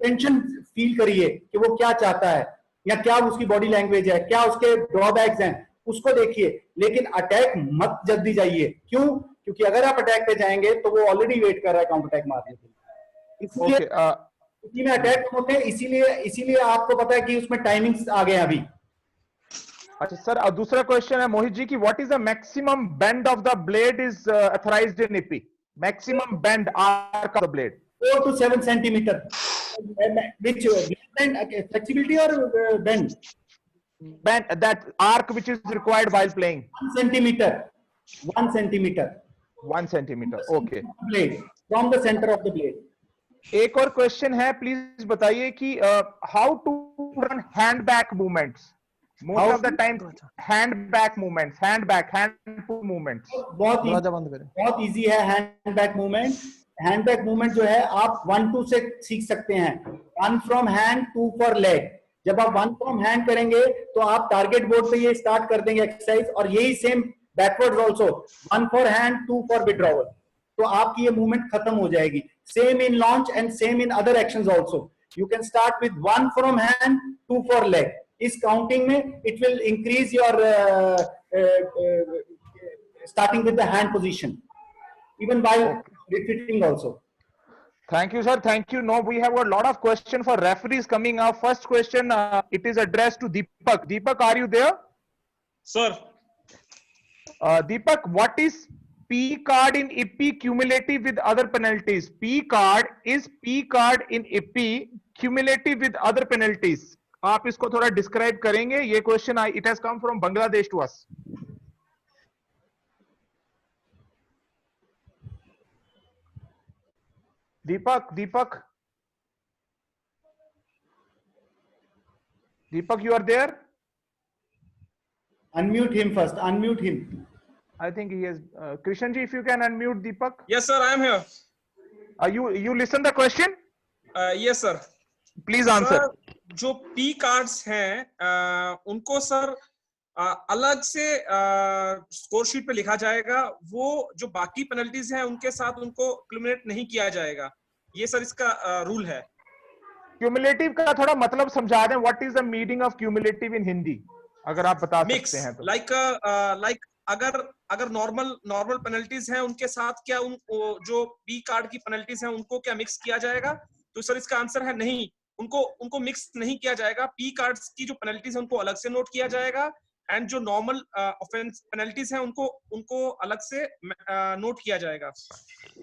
टेंशन फील करिए कि वो क्या चाहता है या क्या उसकी बॉडी लैंग्वेज है, क्या उसके ड्रॉबैक्स हैं, उसको देखिए। लेकिन अटैक मत जल्दी जाइए। क्यों? क्योंकि अगर आप अटैक पे जाएंगे तो वो ऑलरेडी वेट कर रहा है काउंटर अटैक मारने के लिए। इसलिए इसी में अटैक होते हैं, इसीलिए आपको पता है कि उसमें टाइमिंग्स आ गए अभी। अच्छा सर, दूसरा क्वेश्चन है मोहित जी की, what is the maximum bend of the blade is authorised in EP? Maximum bend arc of the blade 4 to 7 centimeter. Which bend, flexibility or bend? Bend, that arc which is required while playing. 1 centimeter. 1 centimeter. 1 centimeter. Okay. Blade from the center of the blade. एक और question है, please बताइए कि how to run hand back movements? Most of the time hand back movements, hand movements बहुत easy है। Hand back movement, hand back movement जो है आप 1-2 से सीख सकते हैं। 1 फ्रॉम हैंड, 2 फॉर लेग। जब आप 1 फ्रॉम हैंड करेंगे तो आप टारगेट बोर्ड पे ये स्टार्ट कर देंगे एक्सरसाइज, और यही same backwards also, 1 for hand, 2 for withdrawal. तो आपकी ये मूवमेंट खत्म हो जाएगी। Same in launch and same in other actions also. You can start with 1 from hand, 2 for leg. इस काउंटिंग में it will increase your starting with the hand position. even while retreating also. Thank you, sir. Thank you. Now we have got a lot of questions for referees coming up. First question, it is addressed to Deepak. Deepak, are you there? Sir, Deepak, what is P card in IPPI cumulative with other penalties? P card is P card in IPPI cumulative with other penalties. आप इसको थोड़ा describe करेंगे? ये question it has come from Bangladesh to us. Deepak, you are there? Unmute him first. Unmute him. I think he has. Krishan ji, if you can unmute Deepak. yes sir, I am here. You listen the question? Yes sir. Please answer. Sir, जो P cards हैं उनको sir अलग से score sheet पे लिखा जाएगा, वो जो बाकी पेनल्टीज हैं उनके साथ उनको क्यूमुलेट नहीं किया जाएगा, ये सर इसका रूल है। क्यूमुलेटिव का थोड़ा मतलब समझा दें, what is the meaning of cumulative in Hindi, अगर आप बता सकते हैं तो। लाइक अगर नॉर्मल पेनल्टीज हैं उनके साथ क्या उन जो पी कार्ड की पेनल्टीज हैं उनको क्या मिक्स किया जाएगा? तो सर इसका आंसर है नहीं, उनको मिक्स नहीं किया जाएगा। पी कार्ड्स की जो पेनल्टीज है उनको अलग से नोट किया जाएगा एंड जो नॉर्मल ऑफेंस पेनल्टीज हैं उनको अलग से नोट किया जाएगा।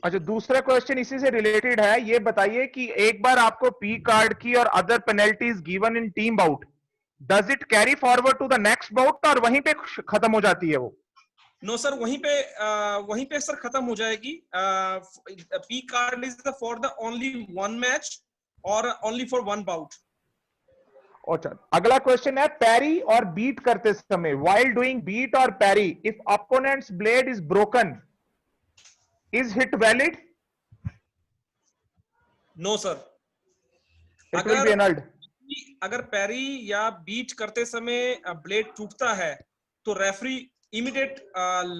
अच्छा, दूसरा क्वेश्चन इसी से रिलेटेड है, ये बताइए कि एक बार आपको पी कार्ड की और other penalties given in team bout, does it carry forward to the next bout और वहीं पे खत्म हो जाती है वो? नो सर, वहीं पे सर खत्म हो जाएगी। P card is for the only one match और ओनली फॉर वन बाउट। अच्छा, अगला क्वेश्चन है पैरी और बीट करते समय, व्हाइल डूइंग बीट और parry, if opponent's blade is broken, is hit valid? No sir, it will be annulled. अगर parry या बीट करते समय ब्लेड टूटता है तो रेफरी इमीडिएट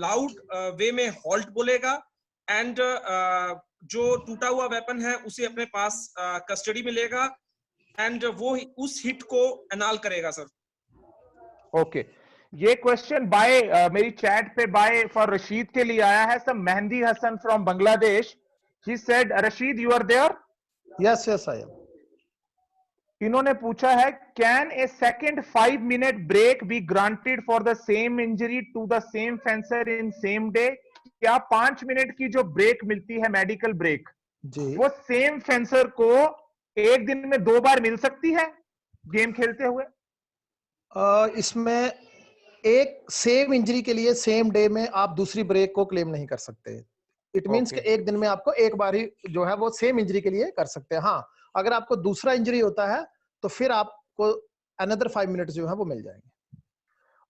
लाउड वे में हॉल्ट बोलेगा एंड जो टूटा हुआ वेपन है उसे अपने पास कस्टडी में लेगा एंड वो उस हिट को एनाल करेगा सर। ओके, ये क्वेश्चन बाय मेरी चैट पे बाय फॉर रशीद के लिए आया है, some Mehdi Hasan from Bangladesh. He said, Rashid you are there? Yes yes I am. इन्होंने पूछा है, can a second 5 minute break be granted for the same injury to the same fencer in same day? क्या 5 minute की जो ब्रेक मिलती है, medical break, जी, वो same fencer को एक दिन में 2 बार मिल सकती है गेम खेलते हुए? इसमें एक सेम इंजरी के लिए सेम डे में आप दूसरी ब्रेक को क्लेम नहीं कर सकते। इट मींस कि एक दिन में आपको एक बार ही जो है वो सेम इंजरी के लिए कर सकते हैं। हाँ, अगर आपको दूसरा इंजरी होता है तो फिर आपको अनदर 5 मिनट जो है वो मिल जाएंगे।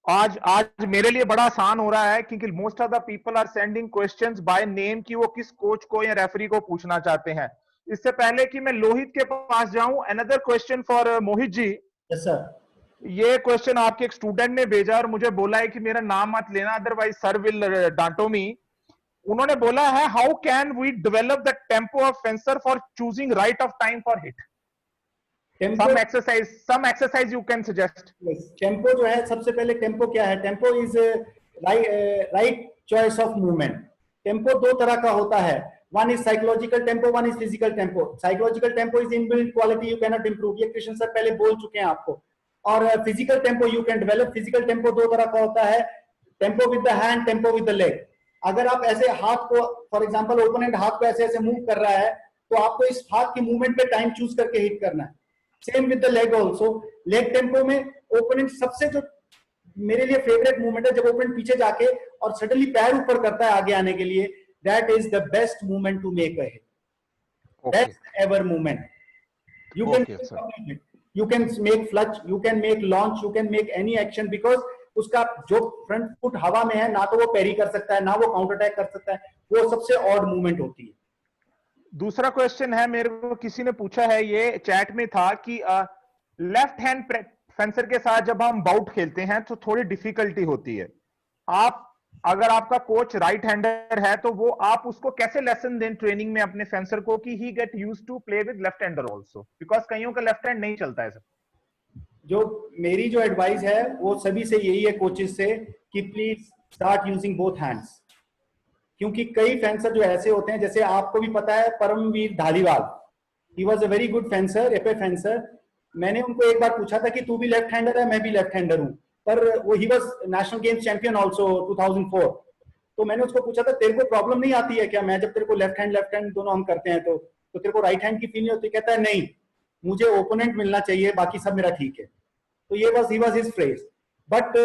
आज मेरे लिए बड़ा आसान हो रहा है क्योंकि most of the people are sending questions by name कि वो किस कोच को या रेफरी को पूछना चाहते हैं। इससे पहले कि मैं लोहित के पास जाऊं, another question for Mohit ji. Yes sir. ये क्वेश्चन आपके एक स्टूडेंट ने भेजा और मुझे बोला है कि मेरा नाम मत लेना, अदरवाइज सर विल डांटो मी। उन्होंने बोला है, how can we develop the tempo of fencer for choosing right of time for hit? some exercise you can suggest. Tempo जो है, सबसे पहले टेम्पो क्या है? Tempo is right choice of movement. Tempo 2 तरह का होता है, one is psychological tempo, one is physical tempo. Psychological tempo is inbuilt quality, you can not improve, ये कृष्ण सर पहले बोल चुके हैं आपको। और physical tempo you can develop. Physical tempo 2 तरह का होता है, tempo with the hand, tempo with the leg. अगर आप ऐसे हाथ को, फॉर एग्जांपल ओपोनेंट हाथ को ऐसे ऐसे मूव कर रहा है तो आपको इस हाथ की मूवमेंट पे टाइम चूज करके हिट करना है। Same with the leg also. Leg tempo में ओपोनेंट सबसे जो मेरे लिए फेवरेट मूवमेंट है, जब ओपोनेंट पीछे जाके और सडनली पैर ऊपर करता है आगे आने के लिए, that is the best movement to make a hit, best ever movement. You can make flush, you can make launch, you can make any action because उसका जो फ्रंट फुट हवा में है, ना तो वो पैरी कर सकता है, ना वो काउंटर अटैक कर सकता है, वो सबसे ऑड मूवमेंट होती है। दूसरा क्वेश्चन है, मेरे को किसी ने पूछा है, ये चैट में था कि लेफ्ट हैंड फेंसर के साथ जब हम बाउट खेलते हैं तो थोड़ी डिफिकल्टी होती है। आप अगर आपका कोच राइट हैंडर है तो वो आप उसको कैसे लेसन दें ट्रेनिंग में अपने फेंसर को कि he get used to play with left hander also, because कईयों का लेफ्ट हैंड नहीं चलता है सर। जो मेरी जो एडवाइस है वो सभी से यही है, कोचेस से, कि please start using both hands. क्योंकि कई फेंसर जो ऐसे होते हैं, जैसे आपको भी पता है Paramvir Dhaliwal, he was a very good fencer, epee fencer. मैंने उनको एक बार पूछा था कि तू भी लेफ्ट हैंडर है, मैं भी लेफ्ट हैंडर हूँ, पर वो he was national games champion also 2004। तो मैंने उसको पूछा था तेरे को प्रॉब्लम नहीं आती है क्या, मैं जब तेरे को लेफ्ट हैंड दोनों हम करते हैं तो तेरे को राइट हैंड की फील नहीं होती? कहता है नहीं, मुझे ओपोनेंट मिलना चाहिए, बाकी सब मेरा ठीक है। तो ये बस he was his phrase. But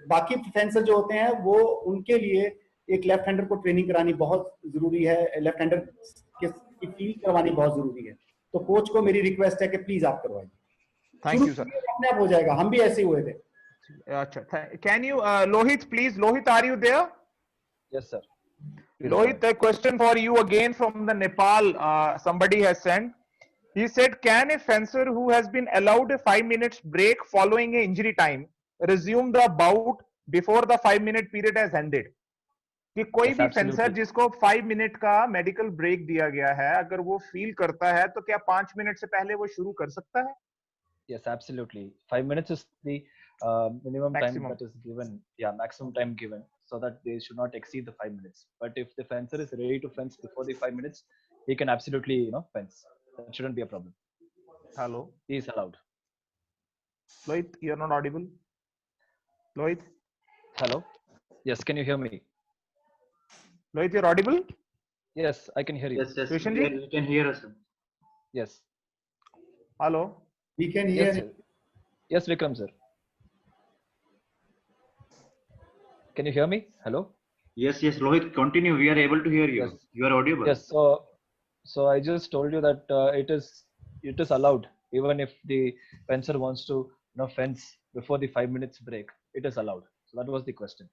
बाकी फेंसर जो होते हैं वो, उनके लिए एक लेफ्ट हैंडर को ट्रेनिंग करानी बहुत जरूरी है, लेफ्ट हैंडर की फील करवानी बहुत जरूरी है। तो कोच को मेरी रिक्वेस्ट है कि प्लीज आप करवाइए। Thank you sir. अपने आप हो जाएगा, हम भी ऐसे ही हुए थे। अच्छा, can you Lohit, please? Lohit, are you there? Yes, sir. Lohit, a question for you again from the Nepal. Somebody has sent. He said, can a fencer who has been allowed a 5 minutes break following a injury time resume the bout before the 5-minute period has ended? कि कोई Yes, भी absolutely. Fencer जिसको 5 minute का medical break दिया गया है, अगर वो फील करता है तो क्या 5 मिनट से पहले वो शुरू कर सकता है? Yes, absolutely. 5 minutes is the minimum Maximum. time that is given. Yeah, maximum time given, so that they should not exceed the 5 minutes. But if the fencer is ready to fence before the 5 minutes, he can absolutely, fence. That shouldn't be a problem. Hello, He is allowed. Lohit, you're not audible. Lohit, Hello. Yes, can you hear me? Lohit, you're audible. Yes, I can hear you. Yes, yes, Krishan ji? you can hear us. Sir. Yes. Hello. We can hear Yes, sir. Yes, Vikram sir. Can you hear me? Hello. Yes, yes, Lohit, continue. We are able to hear you. Yes. You are audible. Yes. So I just told you that it is allowed, even if the fencer wants to fence before the 5 minutes break. It is allowed. So that was the question.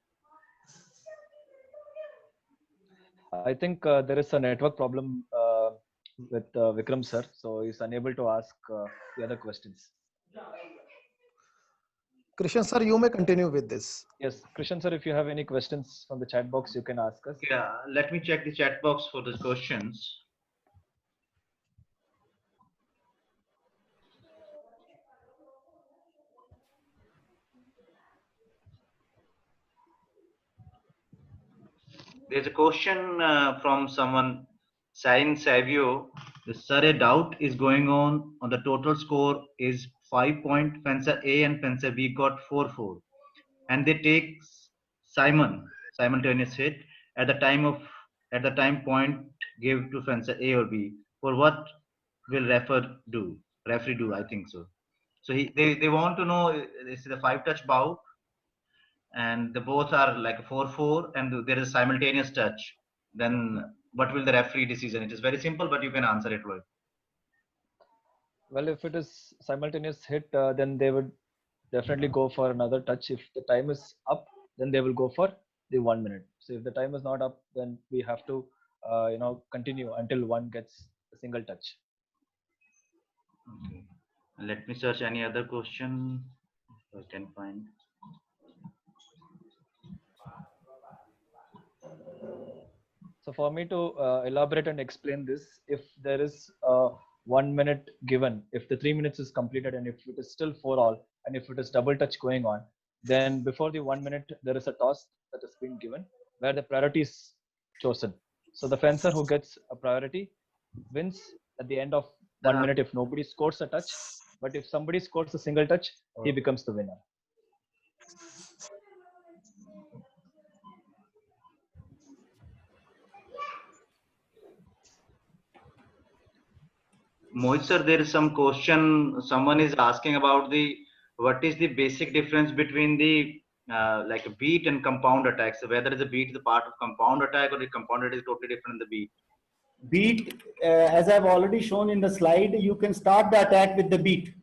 I think there is a network problem with Vikram sir, so he's unable to ask the other questions. Krishan sir, you may continue with this. Yes, Krishan sir, if you have any questions from the chat box, you can ask us. Yeah, let me check the chat box for the questions. There's a question from someone, Sarin Savio. Sir, a doubt is going on the total score is 5 point. Fencer A and fencer B got 4-4, and they take simultaneous hit at the time point give to fencer A or B. For what will referee do? I think so. So they want to know, this is a 5-touch bout, and the both are like 4-4, and there is simultaneous touch. Then what will the referee decision? It is very simple, but you can answer it, Lloyd. Well, if it is simultaneous hit, then they would definitely go for another touch. If the time is up, then they will go for the 1 minute. So if the time is not up, then we have to continue until one gets a single touch. Okay. Let me search any other question if I can find. So for me to elaborate and explain this, if there is 1 minute given, if the 3 minutes is completed, and if it is still 4-all, and if it is double touch going on, then before the 1 minute, there is a toss that is being given where the priority is chosen. So the fencer who gets a priority wins at the end of 1 minute if nobody scores a touch. But if somebody scores a single touch, he becomes the winner. Mohit sir, there is some question. Someone is asking about what is the basic difference between the like a beat and compound attack. So whether the beat is a part of compound attack or the compound attack is totally different than the beat. Beat, as I've already shown in the slide, you can start the attack with the beat.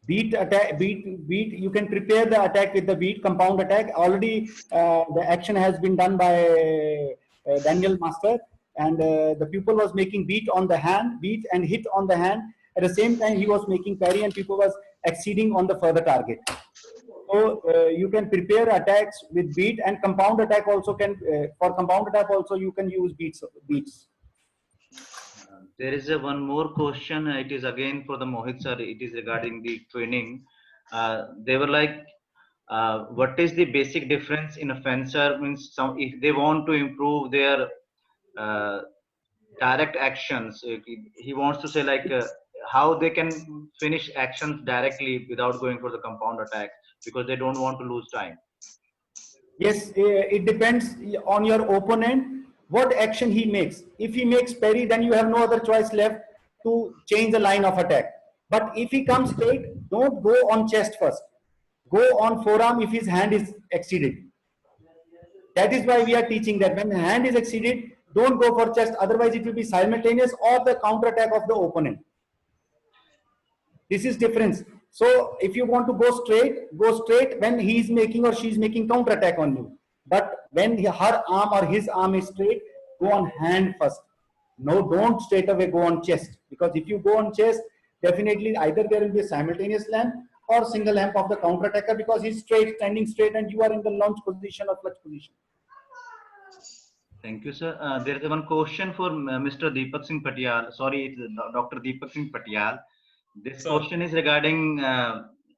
Beat attack, beat. You can prepare the attack with the beat. Compound attack. Already, the action has been done by Daniel Master, and the pupil was making beat on the hand, beat and hit on the hand. At the same time, he was making parry, and pupil was exceeding on the further target. So you can prepare attacks with beat, and compound attack also can. For compound attack also, you can use beats. There is one more question. It is again for the Mohit sir. It is regarding the training. They were like, what is the basic difference in a fencer? Means some if they want to improve their direct actions, he wants to say like how they can finish actions directly without going for the compound attack because they don't want to lose time. Yes, it depends on your opponent, what action he makes. If he makes parry, then you have no other choice left to change the line of attack. But if he comes straight, don't go on chest first. Go on forearm if his hand is exceeded. That is why we are teaching that when the hand is exceeded, don't go for chest, otherwise it will be simultaneous or the counter attack of the opponent. This is difference. So if you want to go straight when he is making or she is making counter attack on you. But when her arm or his arm is straight, go on hand first. No, don't straight away go on chest, because if you go on chest, definitely either there will be a simultaneous lamp or single lamp of the counter attacker, because he's straight, standing straight, and you are in the launch position or clutch position. Thank you, sir. There is one question for Mr. Deepak Singh Patial. Sorry, it's Dr. Deepak Singh Patial. This question is regarding,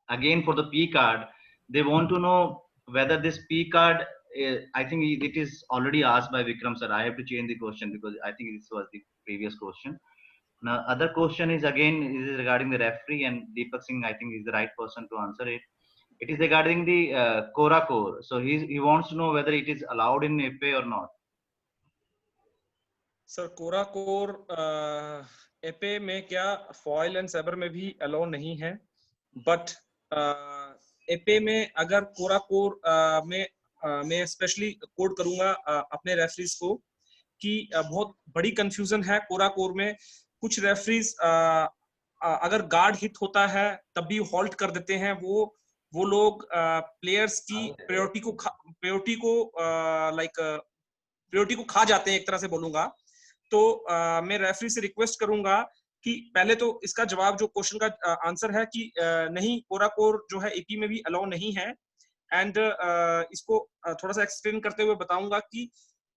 again, for the P card. They want to know whether this P card, I think it is already asked by Vikram, sir. I have to change the question because I think this was the previous question. Now, other question is again is regarding the referee, and Deepak Singh, I think, is the right person to answer it. It is regarding the Kora core. So he wants to know whether it is allowed in FA or not. Sir corps a corps epee में क्या foil and sabre में भी allow नहीं है, but एपे में अगर कोरा core में मैं स्पेशली कोड करूंगा अपने रेफरीज को कि बहुत बड़ी कंफ्यूजन है कोरा कोर में। कुछ रेफरीज अगर गार्ड हिट होता है तब भी हॉल्ट कर देते हैं। वो लोग प्लेयर्स की प्रायोरिटी को खा जाते हैं, एक तरह से बोलूंगा। तो मैं रेफरी से रिक्वेस्ट करूंगा कि पहले तो इसका जवाब जो क्वेश्चन का आंसर है कि नहीं, कोरा कोर जो है एपी में भी अलाउ नहीं है। एंड इसको थोड़ा सा एक्सप्लेन करते हुए बताऊंगा कि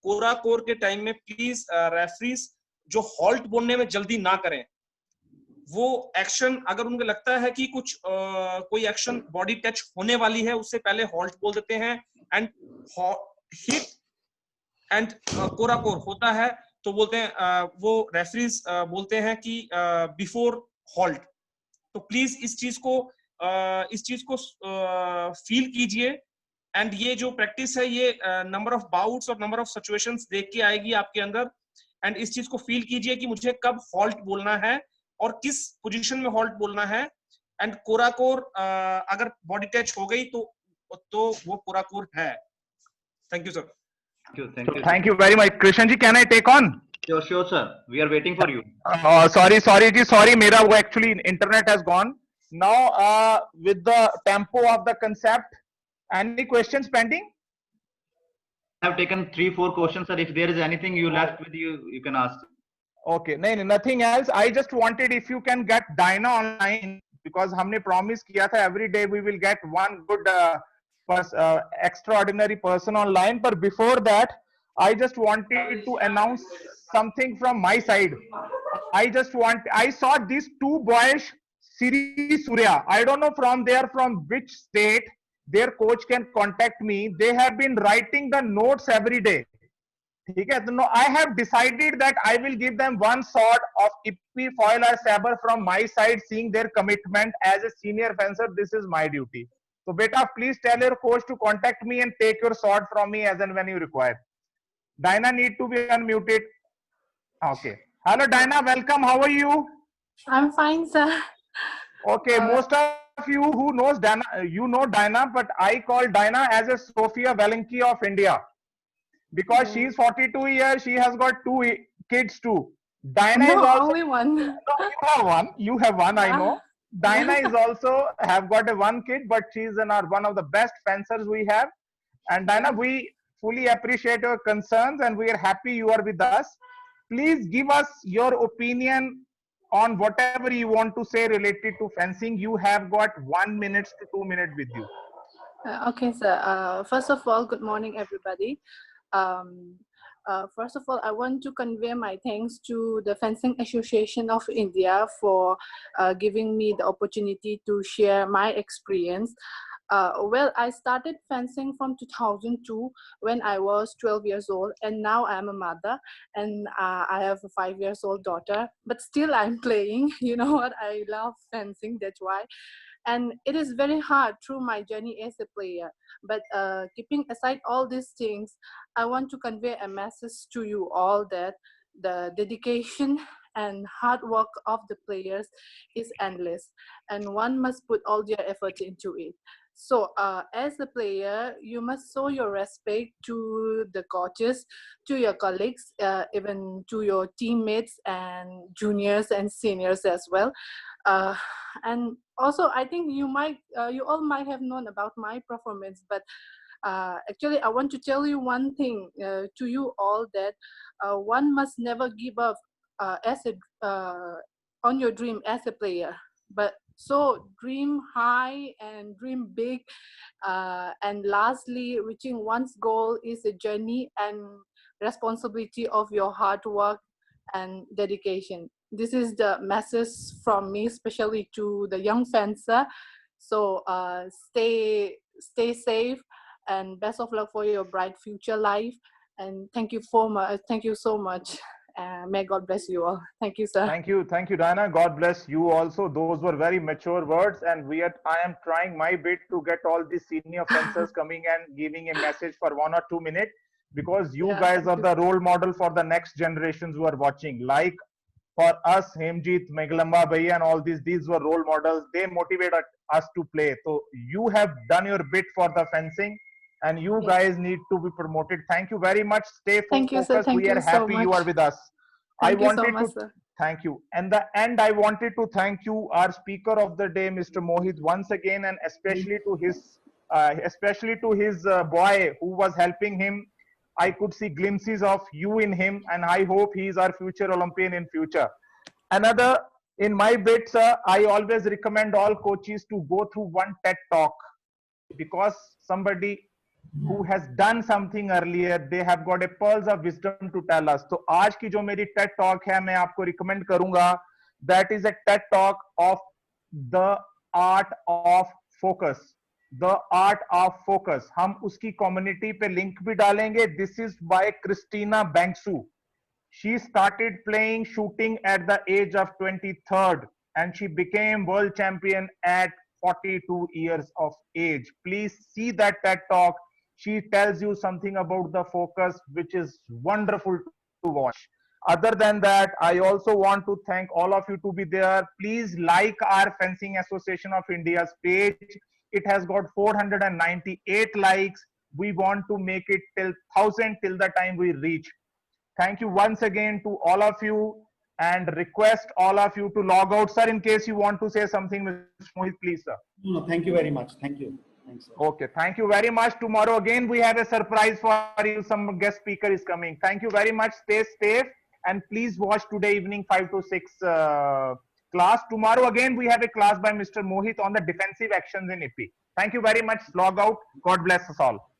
कोरा कोर के टाइम में प्लीज रेफरीज जो हॉल्ट बोलने में जल्दी ना करें। वो एक्शन अगर उनको लगता है कि कुछ कोई एक्शन बॉडी टच होने वाली है, उससे पहले हॉल्ट बोल देते हैं। एंड हिट एंड कोरा कोर होता है तो बोलते हैं वो रेफरीज बोलते हैं कि बिफोर हॉल्ट। तो प्लीज इस चीज को फील कीजिए। एंड ये जो प्रैक्टिस है ये नंबर ऑफ बाउट्स और नंबर ऑफ सिचुएशंस देख के आएगी आपके अंदर। एंड इस चीज को फील कीजिए कि मुझे कब हॉल्ट बोलना है और किस पोजीशन में हॉल्ट बोलना है। एंड कोरा कोर अगर बॉडी टच हो गई तो वो कोरा कोर है। Thank you sir. Thank you very much. Krishan ji, can I take on? Sure, sir. We are waiting for you. Sorry, mera wo actually internet has gone. Now, with the tempo of the concept, any questions pending? I have taken 3-4 questions, sir. If there is anything you left with you can ask. Okay, no, nothing else. I just wanted if you can get Dinah online, because हमने promise किया था every day we will get one good extraordinary person online. But before that, I just wanted to announce something from my side. I saw these two boys, Siri Surya. I don't know from which state. Their coach can contact me. They have been writing the notes every day. Okay, no, I have decided that I will give them one sort of Ippi, foil or saber from my side, seeing their commitment as a senior fencer. This is my duty. So beta, please tell your coach to contact me and take your sword from me as and when you require. Dinah need to be unmuted. Okay. Hello Dinah, welcome. How are you? I'm fine, sir. Okay, most of you who knows Dinah, you know Dinah, but I call Dinah as a Sofia Valenki of India. Because she is 42 years, she has got 2 kids too. Dinah is also only one. No, you have one, I know. Dinah is also have got one kid, but she is one of the best fencers we have. And Dinah, we fully appreciate your concerns and we are happy you are with us. Please give us your opinion on whatever you want to say related to fencing. You have got 1 minute to 2 minutes with you. Okay, sir. First of all, good morning, everybody. First of all, I want to convey my thanks to the Fencing Association of India for giving me the opportunity to share my experience. Well, I started fencing from 2002 when I was 12 years old, and now I'm a mother, and I have a 5 years old daughter. But still, I'm playing. You know what? I love fencing. That's why. And it is very hard through my journey as a player. But keeping aside all these things, I want to convey a message to you all that the dedication and hard work of the players is endless, and one must put all their effort into it. So as a player, you must show your respect to the coaches, to your colleagues, even to your teammates and juniors and seniors as well. Uh, and also, I think you all might have known about my performance, but actually, I want to tell you one thing to you all, that one must never give up as a on your dream as a player. But so dream high and dream big, and lastly, reaching one's goal is a journey and responsibility of your hard work and dedication. This is the message from me, especially to the young fencer. So stay safe, and best of luck for your bright future life. And thank you thank you so much. May God bless you all. Thank you, sir. Thank you, Diana. God bless you also. Those were very mature words, and I am trying my bit to get all these senior fencers coming and giving a message for 1 or 2 minutes, because you Yeah, guys thank are you. the role model for the next generations who are watching. Like for us, Hemjit, Meglamba Bhaiya, and all these were role models. They motivate us to play. So you have done your bit for the fencing, and you Yes. guys need to be promoted. Thank you very much. Stay Thank you, sir. focused. Thank We are you so happy you are much. with us. I Thank you so wanted much, to sir. thank you. And the end, I wanted to thank you, our speaker of the day, Mr. Mohit, once again, and especially to his boy who was helping him. I could see glimpses of you in him, and I hope he is our future Olympian in future. Another, in my bits, I always recommend all coaches to go through one TED talk, because somebody who has done something earlier, they have got a pearls of wisdom to tell us. तो आज की जो मेरी TED talk है, मैं आपको recommend करूंगा. That is a TED talk of the art of focus. The art of focus. हम उसकी community पे link भी डालेंगे. This is by Christina Bangsu. She started playing shooting at the age of 23rd, and she became world champion at 42 years of age. Please see that TED talk. She tells you something about the focus, which is wonderful to watch. Other than that, I also want to thank all of you to be there. Please like our Fencing Association of India's page. It has got 498 likes. We want to make it till 1,000 till the time we reach. Thank you once again to all of you, and request all of you to log out. Sir, in case you want to say something, Mr. Mohit, please, sir. No, thank you very much. Thank you. Thanks, sir. Okay, thank you very much. Tomorrow again, we have a surprise for you. Some guest speaker is coming. Thank you very much. Stay safe, and please watch today evening 5 to 6 class. Tomorrow again, we have a class by Mr. Mohit on the defensive actions in IP. Thank you very much. Log out. God bless us all.